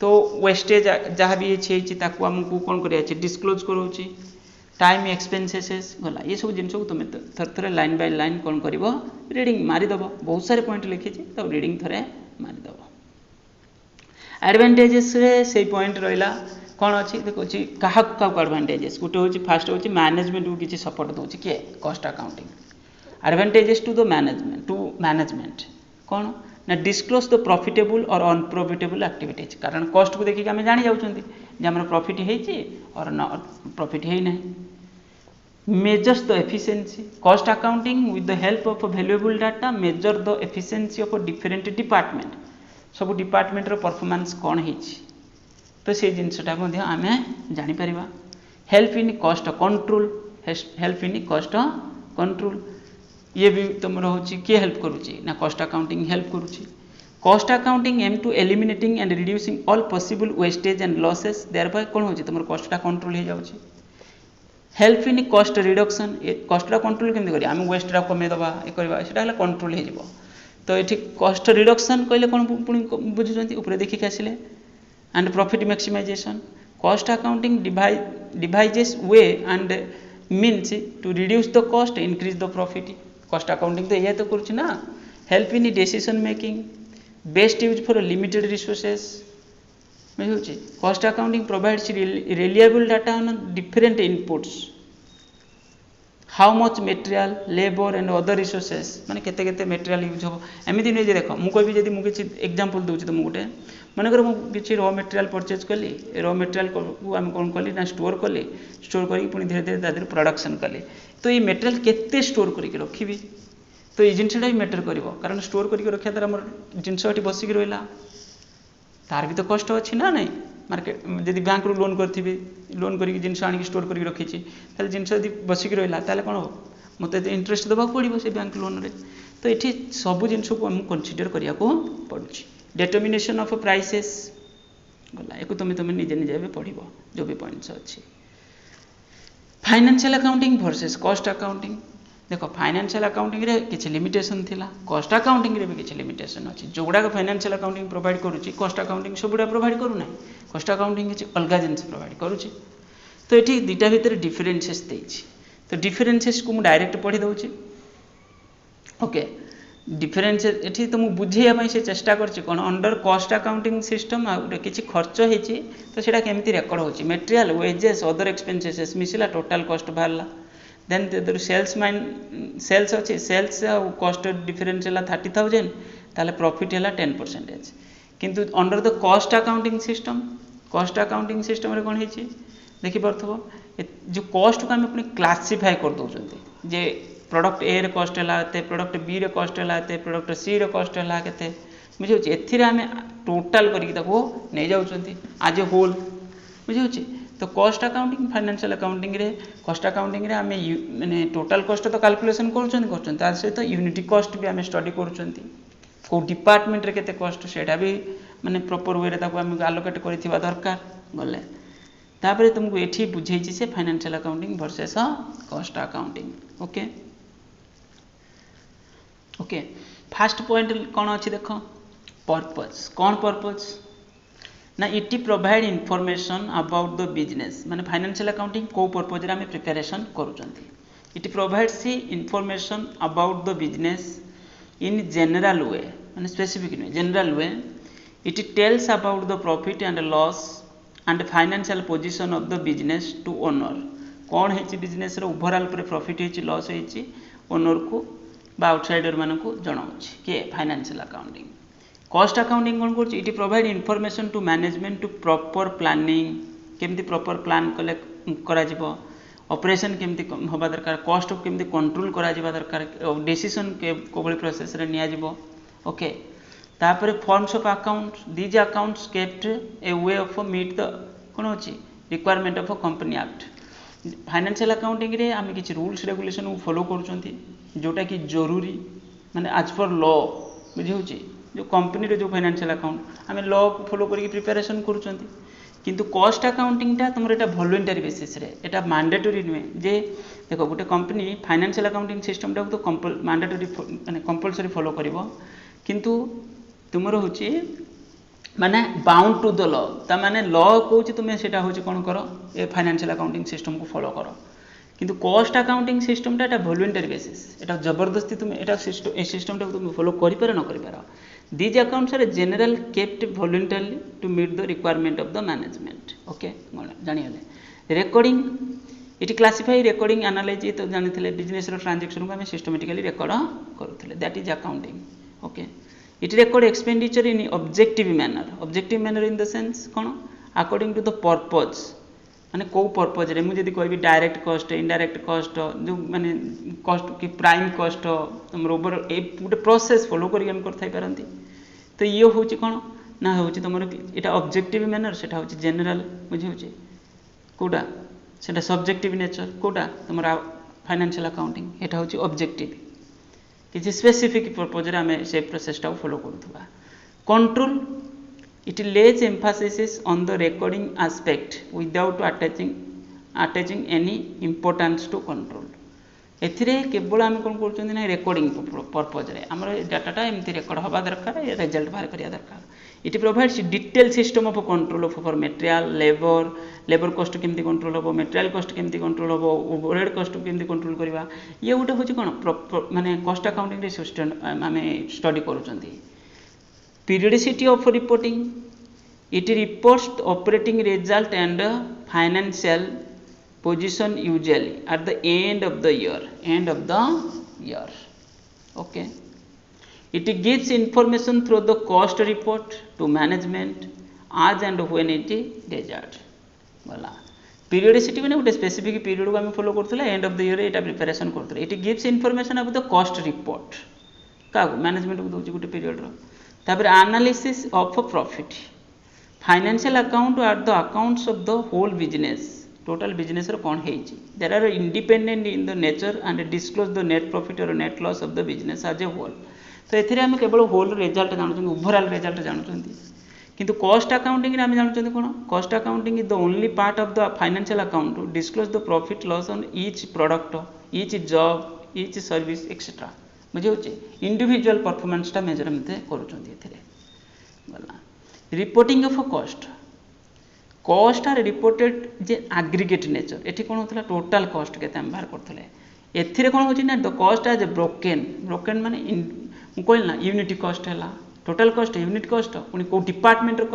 तो वेस्टेज जहाँ भी ताकू आमको कौन कर डिस्क्लोज करोची टाइम एक्सपेंसेस गला ये सब जिन को तुम थर थे लाइन बाय लाइन कौन कर रीडिंग मारिदेव बहुत सारे पॉइंट लिखी तो रीडिंग थे मारिदेव एडवांटेजेस से पॉइंट रहा कौन अच्छी देखो क्या एडवांटेजेस गोटे हूँ फास्ट हूँ मैनेजमेंट को किसी सपोर्ट दूसरी किए cost accounting advantages to the management कौन ना डिस्क्लोज द प्रॉफिटेबल और अनप्रॉफिटेबल एक्टिविटीज कारण कॉस्ट को देखिए आम जानी जाऊँ प्रॉफिट है और प्रॉफिट है ना measures the efficiency cost accounting with the help of valuable data measure the efficiency of different department सब डिपार्टमेंट रो परफॉर्मेंस कौन है तो से जिनटा आम जापर help in cost control help in cost control ये भी तुम हूँ किए हेल्प करुच्ची ना कॉस्ट अकाउंटिंग हेल्प करुच्ची cost accounting aim to eliminating and reducing all possible wastage and losses thereby कौन हो तुम कॉस्टा कंट्रोल हो जाऊँगी हेल्प इन कॉस्ट रिडक्शन कॉस्टा कंट्रोल केमती करिया आम वेस्टा कमेदबा ये करवा सेटा कंट्रोल हो तो ये कॉस्ट रिडक्शन कहले कौन पुणी बुझुंट ऊपर देखिक आसिले and profit maximisation cost accounting devises way and means to reduce the cost increase the profit cost accounting तो यह तो करुच्ची ना help in decision making best use for limited resources बुझे cost accounting provides reliable data on different inputs how much material labour and other resources माने केते केते material use हो एमती नहीं देख मुझे जब मुझे एग्जांपल दूसरी तुम गोटे मनकर मुझे रॉ मटेरियल परचेज कली रॉ मटेरियल को आम कौन कली ना स्टोर कली स्टोर कर पुणी धीरे धीरे तादेह प्रोडक्शन कली तो ये मटेरियल केते स्टोर करके रखी तो ये जिनसा भी मैटर कर कारण स्टोर करके रखा द्वारा मोर जिनस बसिक रहा तार भी तो कष्ट अच्छी ना नहीं मार्केट जब बैंक रू लोन करी लोन करके जिन आनी स्टोर करके रखी जिनस बसिक रहा कौन हो मत इंटरेस्ट देवाक पड़ो से बैंक लोन रे तो ये सब जिन को आम कनसीडर करने को पड़ुछि डिटर्मिनेशन ऑफ प्राइसेस गला एक तुम निजे निजे पढ़ जो भी पॉइंट्स अच्छी financial accounting versus cost accounting देख फाइनेंशियल अकाउंटिंग रे किसी लिमिटेशन थिला कॉस्ट अकाउंटिंग रे भी किसी लिमिटेशन अच्छी जो गुड़ाक फाइनेंशियल अकाउंटिंग प्रोवाइड करुच्ची कॉस्ट अकाउंटिंग सब गुड़ा प्रोवाइड करूना कॉस्ट अकाउंटिंग किसी अलग जिन प्रोवाइड करुच्ची तो ये दुईटा भितर डिफरेन्सेस देछि तो डिफरेन्सेस को मुझे डायरेक्ट पढ़ी दूसरी ओके डिफरेन्स ये तो मुझे बुझेवाई से चेष्टा करछि कौन अंडर कॉस्ट अकाउंटिंग सिस्टम आगे किसी खर्च होती तो सेटा केमती रेकर्ड होची मटेरियल वेजेस अदर एक्सपेंसेस मिसिला टोटल कॉस्ट बाहरला देन सेल्स अच्छे सेल्स कॉस्ट डिफरेन्स है 30,000 ताले प्रॉफिट है 10% किंतु under the cost accounting system रे कौन है देखी पार्थो जो कॉस्ट को आम अपनी क्लासीफाए कर दौरान जे प्रोडक्ट ए रे कॉस्ट है प्रोडक्ट बी रे कॉस्ट है प्रोडक्ट सी रे कॉस्ट है के बुझे एथि आम टोटाल करके जाऊँच आज ए होल बुझे तो कॉस्ट अकाउंटिंग फाइनेंशियल अकाउंटिंग रे कॉस्ट अकाउंटिंग रे आम माने टोटाल कॉस्ट तो कैलकुलेशन कर सहित यूनिट कॉस्ट भी आम स्टडी कौ डिपार्टमेंट रे केते कॉस्ट सेटा भी माने प्रॉपर वे रे ताको आम आलोकेट करथिबा दरकार गले तापर तुमको एठी बुझेछि से financial accounting versus cost accounting okay okay first point कौन अच्छी देख पर्पज कौन पर्पज ना it provide information about the business माने फाइनेंशियल अकाउंटिंग को पर्पज रे आम प्रिपरेशन करूछंती it provides information about the business in general way माने स्पेसिफिक नुहे general way it tells about the profit and loss and financial position of the business to owner कौन है business overall पर profit है loss है owner को बा outsider मान को जनाऊँ किए फाइनेंशियल अकाउंटिंग कॉस्ट अकाउंटिंग कौन कर it provide information to management to proper planning केमती प्रॉपर प्लान कले करा ऑपरेशन केमती होबा दरकार कॉस्ट केमती कंट्रोल करा दरकार डिसीजन के कोबली प्रोसेस रे निया जिवो ओके तापर forms of account these accounts kept a way of meet the कोन होची requirement of company act financial accounting रे आम किसी रूल्स रेगुलेशन को फॉलो करूछंती जोटा कि जरूरी माने एज पर लॉ बुझे जो कंपनी रे जो फाइनेंशियल अकाउंट आम लॉ को फॉलो करके प्रिपरेशन करूछंती किंतु कॉस्ट अकाउंटिंगटा तुम एटा वॉलंटरी बेसिस रे एटा मैंडेटरी नुहे जे देखो गोटे कंपनी फाइनेंशियल अकाउंटिंग सिस्टमटा तो मैंडेटरी माने कंपलसरी फॉलो करिवो किंतु तुमरो होची माने बाउंड टू द लॉ ता माने लॉ कहूची तुमे सेटा होची कोन करो ए फाइनेंशियल अकाउंटिंग सिस्टम को फॉलो करो किंतु कॉस्ट अकाउंटिंग सिस्टमटा एटा वॉलंटरी बेसिस एटा जबरदस्ती तुम एटा सिस्टम ए सिस्टमटा तुम फॉलो करि पारो न करि पारो these accounts are general kept voluntarily to meet the requirement of the management okay जानिले recording it classify recording analyze तो जानिथिले बिजनेस रो ट्रांजैक्शन को हम सिस्टमैटिकली रिकॉर्ड करूथिले that is accounting okay it record expenditure in objective manner in the sense कौन according to the purpose माने को पर्पज रे मुझे कहबी डायरेक्ट कॉस्ट इनडायरेक्ट कॉस्ट जो माने कॉस्ट कि प्राइम कॉस्ट तुम रोबर ए गोटे प्रोसेस फॉलो करी हम करथाई परंती तो ये होची कोन ना होची तुमर एटा ऑब्जेक्टिव मैनर सेटा होची जनरल बुझे होची कोडा सेटा सब्जेक्टिव नेचर कोडा तुमरा फाइनेंशियल अकाउंटिंग एटा होची ऑब्जेक्टिव किसी स्पेसिफिक पर्पज रे हमें से प्रोसेसटा फॉलो करूथबा control it lays emphasis on the recording aspect without attaching any importance to control एथिरे केवल आम कौन कर रिकॉर्डिंग पर्पज रे हमर डाटाटा एमती रिकॉर्ड हवा दरकार रिजल्ट बाहर करिया दरकार it provides detail system of control of for material labour cost केमती कंट्रोल हो मटेरियल कॉस्ट केमती कंट्रोल हो ओवरहेड कॉस्ट केमती कंट्रोल करवा ये गोटे होची कोन माने कॉस्ट अकाउंटिंग रे सिस्टम आमे study करूचंती periodicity of reporting it reports the operating result and financial position usually at the end of the year okay it gives information through the cost report to management as and when it is desired voilà periodicity माने गोटे specific period को हम follow करथले end of the year एटा preparation करथले it gives information about the cost report का management को दोची गोटे पीरियड रो तापर analysis of profit financial account are the accounts of the whole business total business रो कोन हेची there are independent in the nature and disclose the net profit और net loss of the business as a whole तो एथिरे हम केवल whole result जानछन overall result जानछन किंतु कॉस्ट अकाउंटिंग रे हम जानछन कोन cost accounting is the only part of the financial account to disclose the profit loss on each product each job each service etcetera बुझे इंडिविजुअल परफॉर्मेंसटा मेजरमेंट करूछंती एथिरे गला reporting of cost are reported जे एग्रीगेट नेचर एठी कोन होतला total cost केते हम बाहर करथले एथिरे कोन होची ना द कॉस्ट एज ब्रोकन माने कहल ना यूनिट कॉस्ट हैला टोटल कॉस्ट यूनिट कॉस्ट पुनी को डिपार्टमेंट रो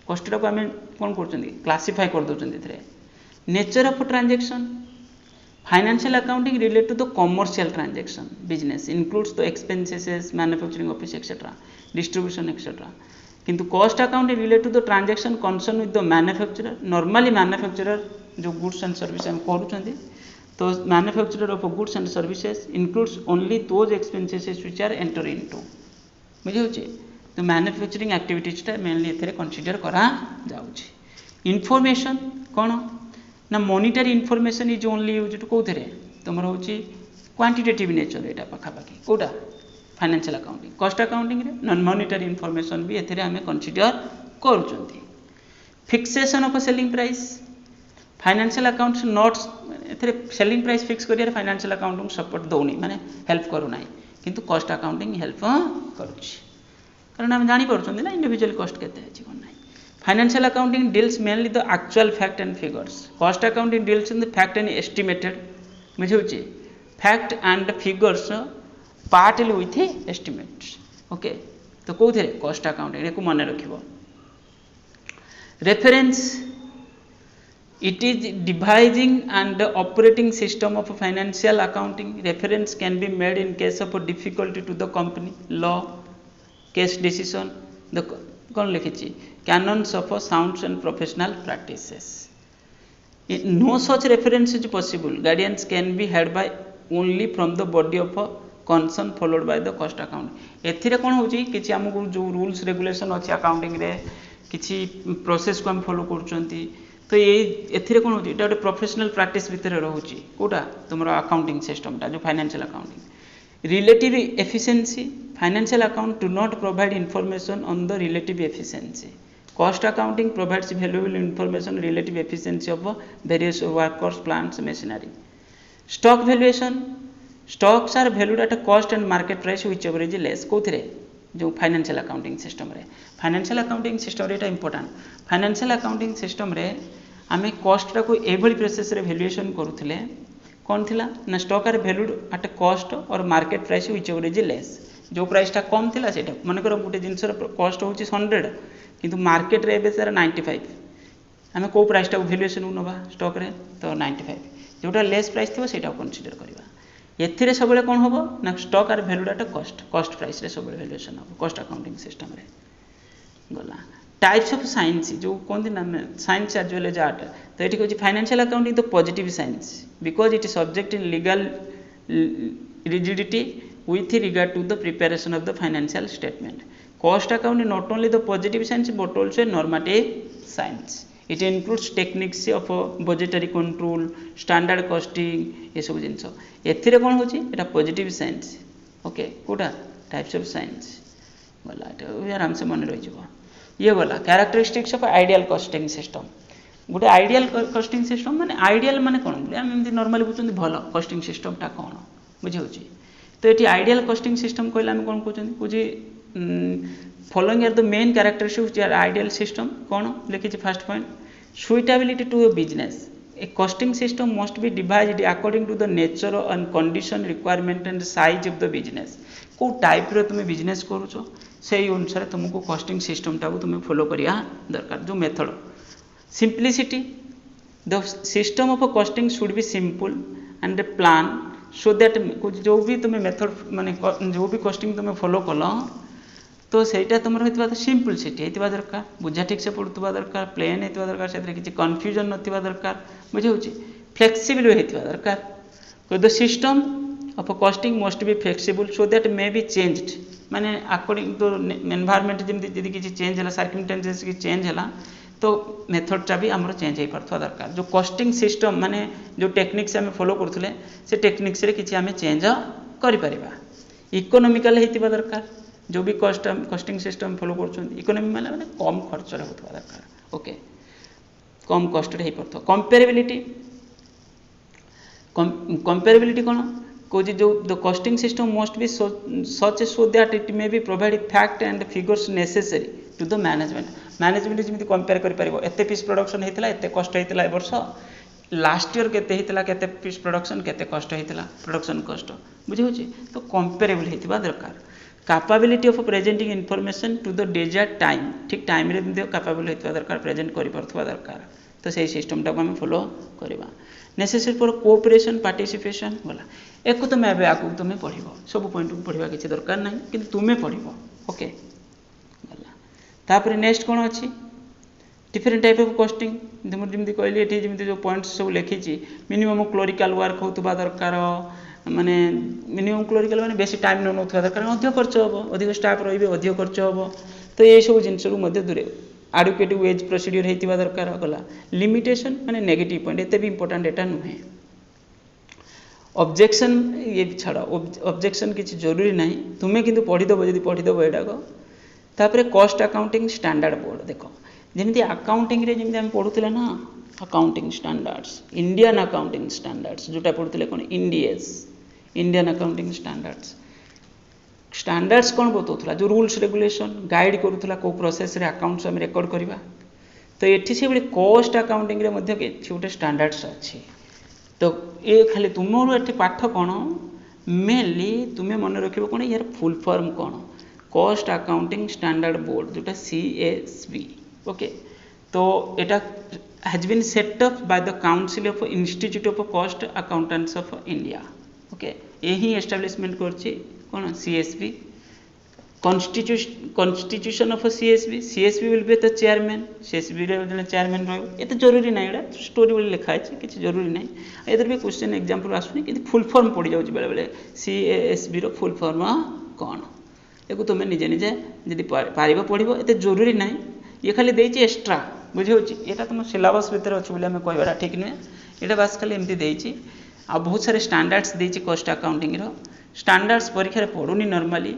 कॉस्ट रो हम कोन करछंती क्लासिफाई कर दोछंती एथिरे nature of transaction Financial accounting relate to the commercial transaction. Business includes the expenses, manufacturing office, etc., distribution, etc. किंतु cost accounting relate to the transaction concerned with the manufacturer. Normally manufacturer जो goods and services हम करूँचंदी तो manufacturer of goods and services includes only those expenses which are entered into. बुझे होचे तो manufacturing एक्टिविटीजटा mainly एथिरे consider करा जाउची इनफॉरमेशन कोन ना monetary information is only use to कोथरे तुमर होची क्वांटिटेटिव नेचर एटा पाखापाखी कोटा फाइनेंशियल अकाउंटिंग कॉस्ट अकाउंटिंग रे नॉन मॉनिटरी इनफॉरमेशन भी एथिरे हमें कंसीडर करूचंती fixation of selling price financial accounts not एथिरे सेलिंग प्राइस फिक्स करिया फाइनेंशियल अकाउंटिंग सपोर्ट दोनी माने हेल्प करू नाही किंतु कॉस्ट अकाउंटिंग हेल्प करूची कारण हम जानि परछन ना इंडिविजुअल कॉस्ट केते अछि कोन नाही financial accounting deals mainly the actual fact and figures cost accounting deals in the fact and estimated बुझे fact and figures partly with estimates okay तो कौन कॉस्ट अकाउंटिंग को मन रखिबो reference it is devising and operating system of financial accounting reference can be made in case of a difficulty to the company law case decision the कौन लिखी canons of sounds and professional practices no such reference is possible guidance can be had by only from the body of a concern followed by the cost account एथिरे कौन होची किछि हमकु जो rules regulation अछि accounting रे किछि process को हम फॉलो करचंती तो ये एथिरे कौन होची गोटे प्रोफेशनल प्रैक्टिस भितर रोची कोटा तुम अकाउंटिंग सिस्टमटा जो financial accounting relative efficiency financial account do not provide information on the relative efficiency cost accounting provides valuable information relative efficiency of various workers plants machinery stock valuation stocks are valued at cost and market price which ever is less कोथिरे जो financial accounting system रे financial accounting system रे एटा important financial accounting system रे आमे cost टा को एभली प्रोसेस रे वैल्यूएशन करूथिले कोन थिला ना stock are valued at cost और market price which ever is less जो प्राइस टा कम थिला सेटा मन कर गुटे जिंस रो कॉस्ट होची 100 किंतु मार्केट रे एबे सर 95 आमे को प्राइस टा वैल्यूएशन नबा स्टॉक रे तो 95 जोटा लेस प्राइस थिबो सेटा कंसीडर करबा एथिरे सबले कोन होबो ना stock are valued at cost price रे सबले वैल्यूएशन होबो कॉस्ट अकाउंटिंग सिस्टम रे गला टाइप्स ऑफ साइंस जो कौन ना science as well as art तो ये कहूँ फाइनेंशियल अकाउंटिंग तो positive science because it is subject in legal rigidity with regard to the preparation of the financial statement. Cost accounting not only the positive science but also a normative science. It includes techniques of budgetary control, standard costing, ये सब जिनस एथिरे कौन होची एटा positive science okay कोटा types of science गला एटा आराम से मन रही जबो ये गला characteristics of ideal costing system गोटे आइडियल कॉस्टिंग सिस्टम माने आइडियल माने कोन हम एमती नॉर्मली बुझुंदी भलो कॉस्टिंग सिस्टम टा कोन बुझी होची तो ये आइडियल कॉस्टिंग सिस्टम कहले हम कौन कहते बुझी following are the main characteristics of ideal system कौन लिखी first point suitability to a business a costing system must be devised according to the nature and condition requirement and size of the business को type रे तुम business करूछ से अनुसार तुमको costing system टा तुम फॉलो करिया दरकार जो method simplicity the system of costing should be simple and plan so that जो भी तुम्हें मेथड माने जो भी कॉस्टिंग तुम्हें फॉलो कल तो सहीटा तुम सिंपलिसिटी होता दरकार बुझा ठीक से पड़ुवा दरकार प्लेन होता दरकार से किसी कन्फ्यूजन नथिबा दरकार बुझे फ्लेक्सिबल होता दरकार the system of costing must be flexible so that may be changed माने अकॉर्डिंग टू एनवायरनमेंट जमी किसी चेंज है सर्कमस्टेंसेस की चेंज है तो मेथडटा भी आमर चेंज हो पार्थ दरकार जो कॉस्टिंग सिस्टम माने जो टेक्निक्स आम फॉलो करते से टेक्निक्स रे किसी आम चेंज करें इकोनोमिकल होता दरकार जो भी कॉस्टिंग सिस्टम फॉलो कर इकोनोमी माने कम खर्च होता दरकार ओके कम कॉस्ट हो पार्थ कंपेरेबिलिटी कौन कौन जो the costing system must be such so that it may be provide fact and figures necessary to the management जमी कंपेयर कर एते पीस प्रोडक्शन होता एते कष्ट होता ए वर्ष लास्ट ईयर केते पीस प्रोडक्शन केते कष्ट होता प्रोडक्शन कष्ट बुझे तो कंपेरेबल होता दरकार capability of presenting information to the desired time ठीक टाइम रे कैपेबल होता दरकार प्रेजेंट कर दरकार तो सही सिस्टम टाक आम फॉलो करवा नेसेसरी फॉर कोऑपरेशन पार्टिसिपेशन गला एक तुम ए आगे तुम्हें पढ़ सब पॉइंट को पढ़ा किसी दरकार ना कि तुम्हें पढ़ ओके गला तापर नेक्स्ट कौन अच्छी डिफरेंट टाइप ऑफ कॉस्टिंग जमी कहली ये जमी जो पॉइंट्स सब लिखी मिनिमम क्लोरिकल वर्क होता दरकार माने मिनिमम क्लोरिकल माने बेसी टाइम न नौथा दरकार अधिक खर्च हम अधिक स्टाफ रही अधिक खर्च हम तो ये सब जिनस दूरे एडुकेट वेज प्रोसीड्यूर होता दरकार गला लिमिटेशन माने नेगेटिव पॉइंट एते भी इंपोर्टेंट एटा नुहे ऑब्जेक्शन ये छाड़ ऑब्जेक्शन किसी जरूरी ना तुम्हें किंतु पढ़ीदेव जब पढ़ीदेव एटाक तापर कॉस्ट अकाउंटिंग स्टैंडर्ड बोर्ड देख जमी अकाउंटिंग रे जमी आम पढ़ुले ना accounting standards Indian accounting standards जोटा पढ़ुले कौन इंडियस इंडियन अकाउंटिंग स्टैंडर्ड्स कौन बताऊला जो रूल्स रेगुलेशन गाइड करूला को प्रोसेस रे अकाउंट्स आम रेकर्ड करवा तो ये से भाई कॉस्ट अकाउंटिंग रे गोटे स्टैंडर्ड्स अच्छी तो ये खाली तुम ये पाठ कौन मेनली तुम्हें मन रखिबो कोन यार फुल फॉर्म कोन कॉस्ट अकाउंटिंग स्टैंडर्ड बोर्ड जोटा CASB ओके तो एटा has been set up by the council of institute of cost accountants of India okay यही एस्टैब्लिशमेंट करछि कोन CSB constitution of a CSB will be the chairman CSB रे जने chairman रहबो एते जरूरी नै एटा स्टोरी बोली लिखा छै किछ जरूरी नै एदर भी क्वेश्चन एग्जांपल आसुनी कि फुल फॉर्म पड़ी जाउ बेले बेले CASB रो फुल फॉर्म कोन एको तुमे निजे निजे जदि पारिबो पढिबो एते जरूरी नै ये खाली देछि एक्स्ट्रा बुझियोछि एटा तुम सिलेबस भीतर अछि बोले हम कहबाटा ठीक नै एटा बस खाली एमती देछि आ बहुत सारे स्टैंडर्ड्स देछि कॉस्ट अकाउंटिंग रो स्टैंडर्ड्स परीक्षा रे पढुनी नॉर्मली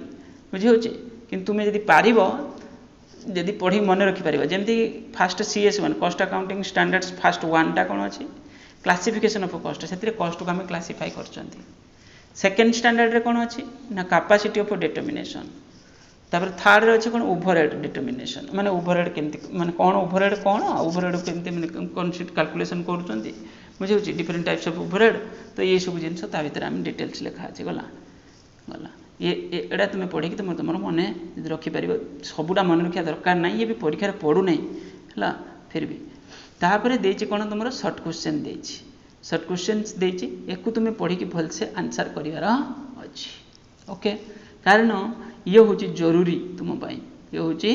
बुझियोछि किंतु तुमे जदि पारिबो जदि पढ़ी मन रखि पारिबो जेमति first CS1 cost accounting standards first 1 टा कोन अछि क्लासिफिकेशन ऑफ कॉस्ट सेतिरे कॉस्ट को हम क्लासिफाई करचंती सेकंड स्टैंडर्ड रे कोन अछि ना कैपेसिटी ऑफ डिटरमिनेशन तापर थर्ड रे अछि कोन ओवरहेड डिटरमिनेशन माने ओवरहेड केमति माने कोन ओवरहेड केमति माने कॉन्सेप्ट कैलकुलेशन करचंती बुझियोछि डिफरेंट टाइप्स ऑफ ओवरहेड तो ये सब जिंस ता भीतर हम डिटेल्स लिखा अछि गला ये एडा तुम पढ़ी तुम तुम मन रखी पार सबूटा मन रखा दरकार ना ये भी परीक्षा पढ़ू ना है फिर भी तापर देछि कोन तुम सर्ट क्वेश्चन देछि सर्ट क्वेश्चन देछि एकु तुम पढ़ी कि भलसे आंसर करिवार अछि ओके कारण ये होछि जरूरी तुम पई ये होछि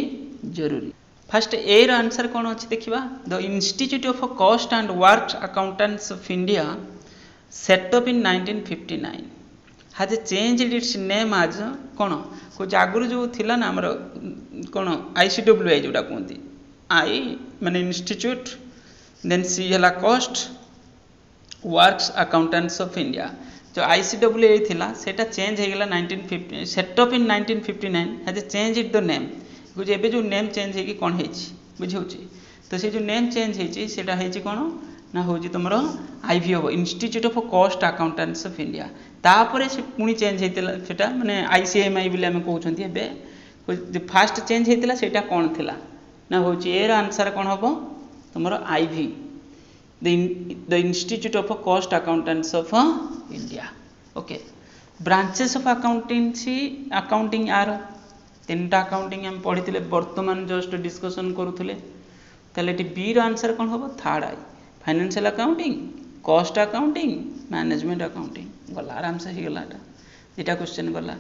जरूरी फर्स्ट ए रो आंसर कोन अछि देखिबा the institute of cost and works accountants of India set up in 1959 has changed its name as कोन को आगुरु जो थिला ना हमर कोन ICWI जोटा कहंती आई माने इंस्टीट्यूट देन सी हला cost works accountants of India जो ICWI थिला सेटा चेंज हे गेला 1950 set up in 1959 has changed the name को जेबे जो नेम चेंज हे कि कोन हेछि बुझियोछि तो से जो नेम चेंज हेछि सेटा हेछि कोन ना होछि तमरो IVO institute of cost accountants of India तापरे से पुनी चेंज हेतिला सेटा माने ICMI बिले हम कहउछंती एबे जो फर्स्ट चेंज हेतिला सेटा कोन थिला ना होछि एर आंसर कोन हबो तमरो IV the institute of cost accountants of India okay branches of accounting are तीनटा अकाउंटिंग हम पढितिले वर्तमान जस्ट डिस्कशन करूथिले ताले टी बी रो आंसर कोन हबो third I financial accounting cost accounting management accounting गला आराम से ही गलाटा एटा क्वेश्चन गला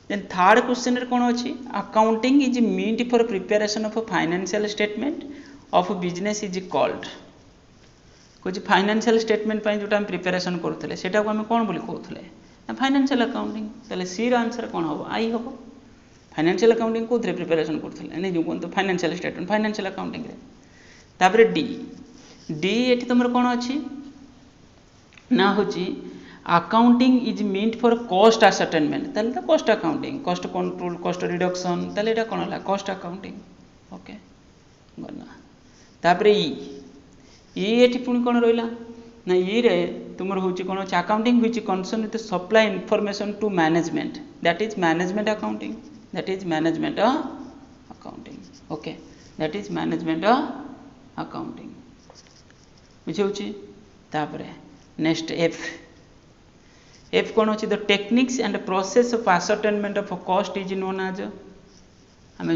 देन थर्ड क्वेश्चन रे कोन अछि accounting is meant for preparation of financial statement of business is called कुछ फाइनेंशियल स्टेटमेंट पय जोटा हम प्रिपरेशन करथले सेटा को हम कोन बोली कहथले ना फाइनेंशियल अकाउंटिंग तले सी रो आंसर कोन हबो आई हबो फाइनेंशियल अकाउंटिंग कोथरे प्रिपरेशन करथले नै जो कोन तो फाइनेंशियल स्टेटमेंट फाइनेंशियल अकाउंटिंग रे तापर डी एठी तमर कोन अछि ना होची accounting is meant for cost ascertainment ताले तो cost accounting cost control cost reduction ताले एटा कोन हला कॉस्ट अकाउंटिंग ओके गना तापर ई एठी पुनी कोन रोइला ना ई रे तुमर होची कोन अछि accounting which concern with supply information to management that is management accounting okay that is management accounting बुझियोछि तापर नेक्स्ट एफ कोन अछि the techniques and process of ascertainment of cost is known as हमें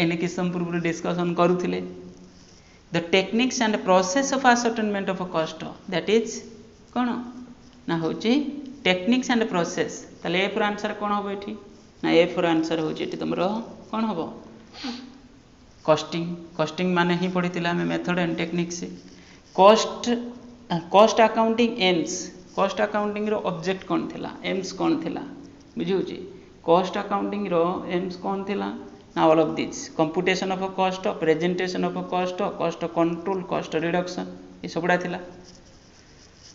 एने किसम पूर्व डिस्कशन करूथिले the techniques and process of ascertainment of cost that is कोन ना होछि टेक्निक्स एंड प्रोसेस तले एफ रो आंसर कोन होबो एठी ना एफ रो आंसर होछि एठी तमरो कोन होबो कॉस्टिंग माने ही पढितिला हमें method and techniques cost accounting aims cost accounting रो ऑब्जेक्ट कोन थिला एम्स कोन थिला बुझियोछि कॉस्ट अकाउंटिंग रो एम्स कोन थिला ना all of this computation of cost presentation of cost control cost reduction ये सबडा थिला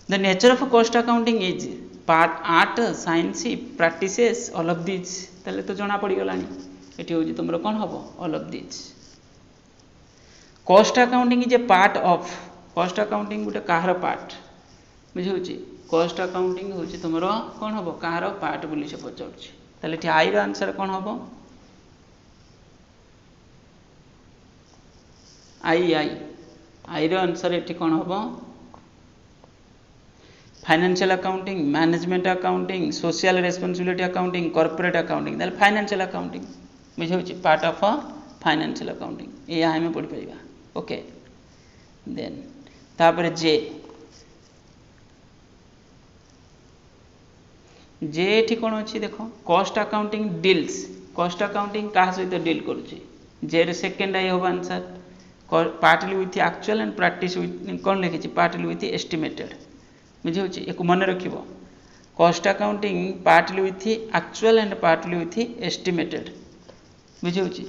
the nature of cost accounting is part art science practices all of this तले तो जणा पड़ी गलानी एठी होजी तुमरो कोन हबो all of this cost accounting is a part of cost accounting गुटे काहर पार्ट बुझियोछि कॉस्ट अकाउंटिंग होछि तुमरो कोन हबो काहर पार्ट बोली से पचौछि तले ठी आई रो आंसर कोन हबो आई रो आंसर एठी कोन हबो financial accounting, management accounting, social responsibility accounting, corporate accounting, ताले फाइनेंशियल अकाउंटिंग बुझे पार्ट ऑफ फाइनेंशियल अकाउंटिंग ये आम पढ़ी पारिबा। ओके देन तापर जे जे एठी कोन अछि देखो cost accounting deals, cost accounting का सहित डील करूची जे रे सेकंड आई होबा answer partly with actual and practice with कोन लिखिछि पार्टली विथ एस्टिमेटेड बुझे एको मन रखिबो cost accounting partly with actual and partly with estimated बुझे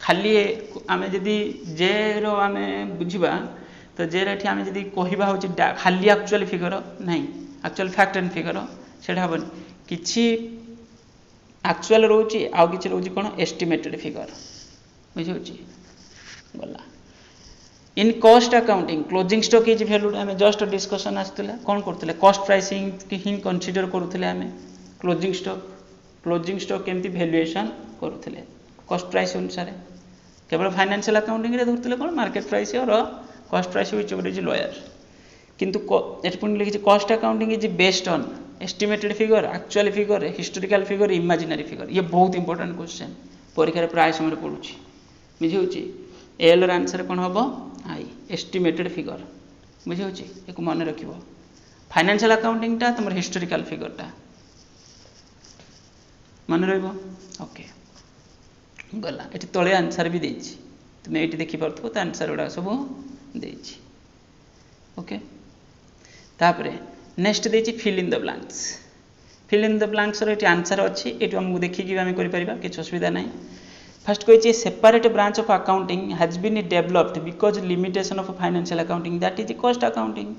खाली आमे जदी जे रो आमे बुझिबा तो जे रे आमे जदी कहिबा होछि खाली एक्चुअल फिगर नहीं एक्चुअल फैक्ट एंड फिगर सेटा हबन किछि एक्चुअल रोची आ किछि रोची कोन एस्टिमेटेड फिगर बुझे गला in cost accounting closing stock is value आमे जस्ट डिस्कशन आस्तले कोन करथले कॉस्ट प्राइसिंग की ही कंसीडर करूथले आमे क्लोजिंग स्टॉक केमती वैल्यूएशन करूथले कॉस्ट प्राइस अनुसार केवल फाइनेंशियल अकाउंटिंग रे धरथले कोन मार्केट प्राइस और cost price which is lower किंतु एट पुनी लिखि cost accounting is based on estimated figure actual figure historical figure imaginary figure ये बहुत इंपोर्टेंट क्वेश्चन परीक्षा प्राय समय पड़ुछि बुझे एल र आंसर कौन हम आई एस्टिमेटेड फिगर बुझे एक मन रख फाइनेंशियल अकाउंटिंग टा तुम हिस्टोरिकल फिगर टा मन ओके गला ये तले आंसर भी देछि तुम्हें ये देखिपार तो आंसर गुड़ा सब देछि ओके तापरे नेक्स्ट देछि फिल इन द ब्लैंक्स ये आंसर अच्छी ये आमको देखिए आम कर किसी असुविधा ना फर्स्ट कही separate branch of accounting has been developed because limitation of financial accounting that is cost accounting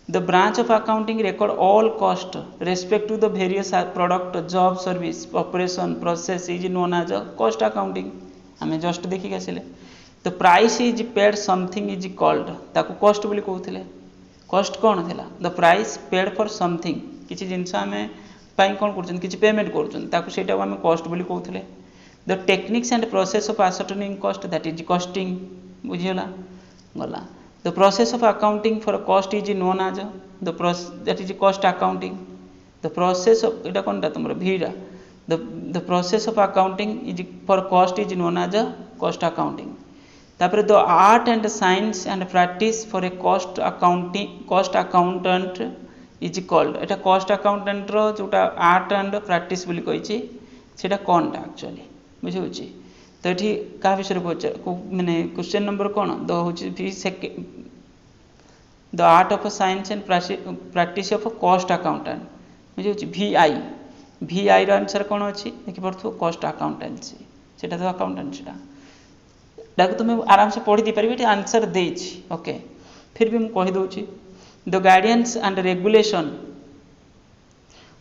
the branch of accounting record all cost respect to the various product job service operation process is known as cost accounting आम just देखिक आसिले the price is paid something is called ताको cost बोली कहते cost कौन थी the price paid for something किसी जिनस आम कौन कर पेमेंट कर कॉस्ट बोली कहते the techniques and process of ascertaining cost that is costing बुझीगला गला the process of accounting for cost is known as that is cost accounting the process of इटा कोनटा तुमरो भीरा the process of accounting is for cost is known as cost accounting तापर the art and science and practice for a cost accountant is called एटा cost accountant रो जोटा art and practice बोली कहिछि सेटा कोनटा एक्चुअली बुझे तो ये क्या विषय माने क्वेश्चन नंबर कौन द हूँ the art of science and practice of cost accountant बुझे VI रो आंसर कौन अच्छी देखिपो कॉस्ट अकाउंटेंसी सेटा तो अकाउंटेंसीटा डाक तुम्हें आराम से पढ़ी दी पारि आंसर देछि ओके फिर भी मुझे कहीदे द गाइडेंस एंड रेगुलेशन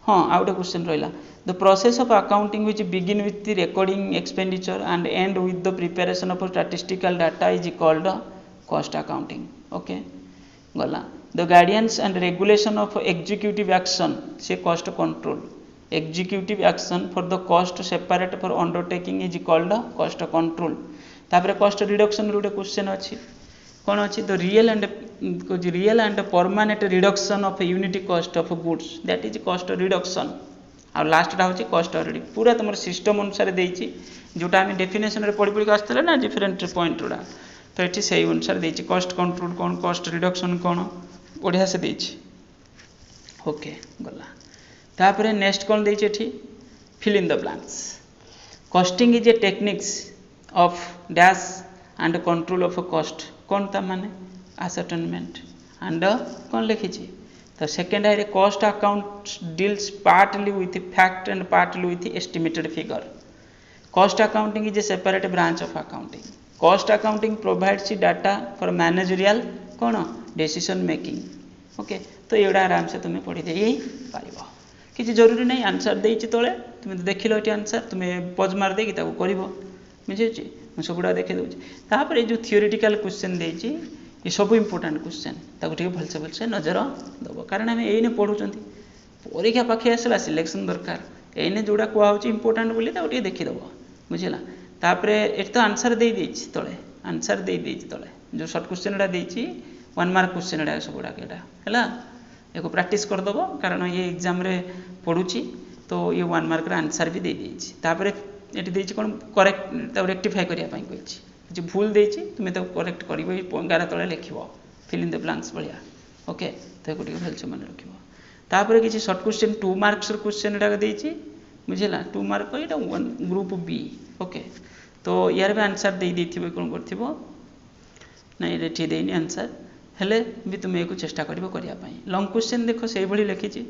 हाँ आउ गोटे क्वेश्चन रहा the process of accounting which begin with the recording expenditure and end with the preparation of statistical data is called cost accounting okay गला the guidance and regulation of executive action से cost control executive action for the cost separate for undertaking is called cost control तापर cost reduction गोटे question अच्छी कौन अच्छी the real and permanent reduction of unit cost of goods that is cost reduction आ लास्टा हूँ cost already पूरा तुम सिस्टम अनुसार देती जोटा आम डेफिनेशन रे पढ़ी पढ़ी आसते ना डिफरेंट पॉइंट गुड़ा तो ये से अनुसार देती कॉस्ट कंट्रोल कौन कॉस्ट रिडक्शन कौन बढ़िया से देती ओके गला तापर नेक्स्ट कौन देती fill in the blanks costing is a techniques of dash and control of cost कौन ता माने ascertainment एंड कौन लिखी तो सेकेंड है cost account deals partly with fact and partly with estimated figure cost accounting is a separate branch of accounting cost accounting provides data for managerial कौन decision making okay तो ये आराम से तुम्हें पढ़ी दे पार किसी जरूरी नहीं आंसर देती तले तुम्हें देख लो ये आंसर तुम्हें पज मार देकी कर बुझे मुझे सबुड़ा देखे दूसरी जो थियोरिटिकल क्वेश्चन देती ये सब इंपोर्टेंट क्वेश्चन ताको भलसे नजर दब कारण आम ये पढ़ुं परीक्षा पाखे आसला सिलेक्शन दरकार ये जोड़ा कहूँ इंपोर्टेंट बोली देखीदब बुझेगा तापर ये तो आंसर दे तले आंसर दे तले जो सर्ट क्वेश्चन गुड़ा 1 मार्क क्वेश्चन गुड़ा सब गुड़ाक है एक प्रैक्टिस करदेव कारण ये एग्जाम रे पढ़ुची तो ये 1 मार्क आंसर भी दे देछि तापर एटी देछि कोन करेक्ट तो रेक्टिफाई करिया पई कहछि जे भूल देछि तुमे तो करेक्ट करिवो 11 तळे लिखिवो फिल इन द ब्लैंक्स बढ़िया ओके तो को टिके भलसे मन रखिवो तापर किछि शॉर्ट क्वेश्चन 2 मार्क्स रो क्वेश्चन एटा देछि बुझिला 2 मार्क एटा ग्रुप बी ओके तो यार भी आंसर दे देथिबो कोन करथिबो नै रेठी देनी आंसर हेले भी तुम एक चेष्टा करिवो करिया पई लॉन्ग क्वेश्चन देखो सेही भली लिखिछि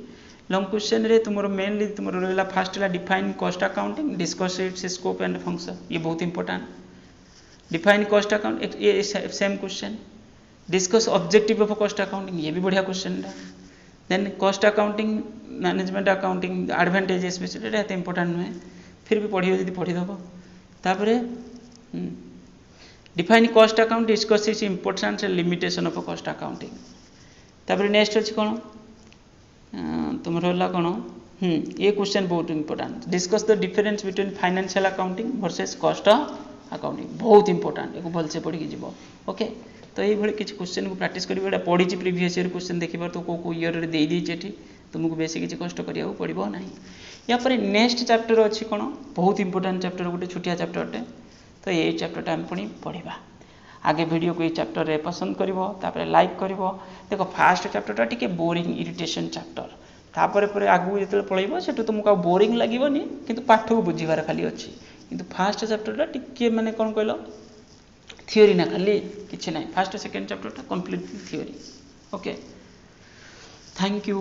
लॉन्ग क्वेश्चन रे तुमरो मेनली तुमरो रहला फर्स्ट ला define cost accounting discuss its scope and function ये बहुत इंपोर्टेंट डिफाइन कॉस्ट अकाउंट ये same question discuss objective of cost accounting ये भी बढ़िया क्वेश्चन है then cost accounting management accounting advantages विषय एटा इंपोर्टेंट नुहे फिर भी पढ़ियो जदी पढ़ी दबो तापरे define cost account discuss it's importance and limitation of cost accounting तापरे नेक्स्ट अछि कोन तुम रहला कोन ये क्वेश्चन बहुत important discuss the difference between financial accounting versus cost accounting बहुत इंपोर्टेंट एको भलसे पढ़ी जीवो ओके तो ये भली किछ क्वेश्चन को प्रैक्टिस करिवो एटा पढ़ी छी प्रीवियस ईयर क्वेश्चन देखिबार तो को ईयर रे देई दी छेठी तुमको बेसी किछ कष्ट करिया पड़िबो नाही या पर नेक्स्ट चैप्टर अछि कोन बहुत इंपोर्टेंट चैप्टर गोटे छोटिया चैप्टर अटे तो ये चैप्टर हम पुणी पढ़ा आगे वीडियो को ये चैप्टर रे पसंद करिवो तापर लाइक करिवो देखो फास्ट चैप्टर टिके बोरिंग इरिटेशन चैप्टर तापर पर आगु जते पळैबो सेटु तुमको बोरिंग लागीबोनी किंतु पाठ को बुझीबार खाली अछि किंतु फास्ट चैप्टर टिके माने कोन कहलो थियोरी ना खाली किछि नाही fast second chapter complete theory okay thank you.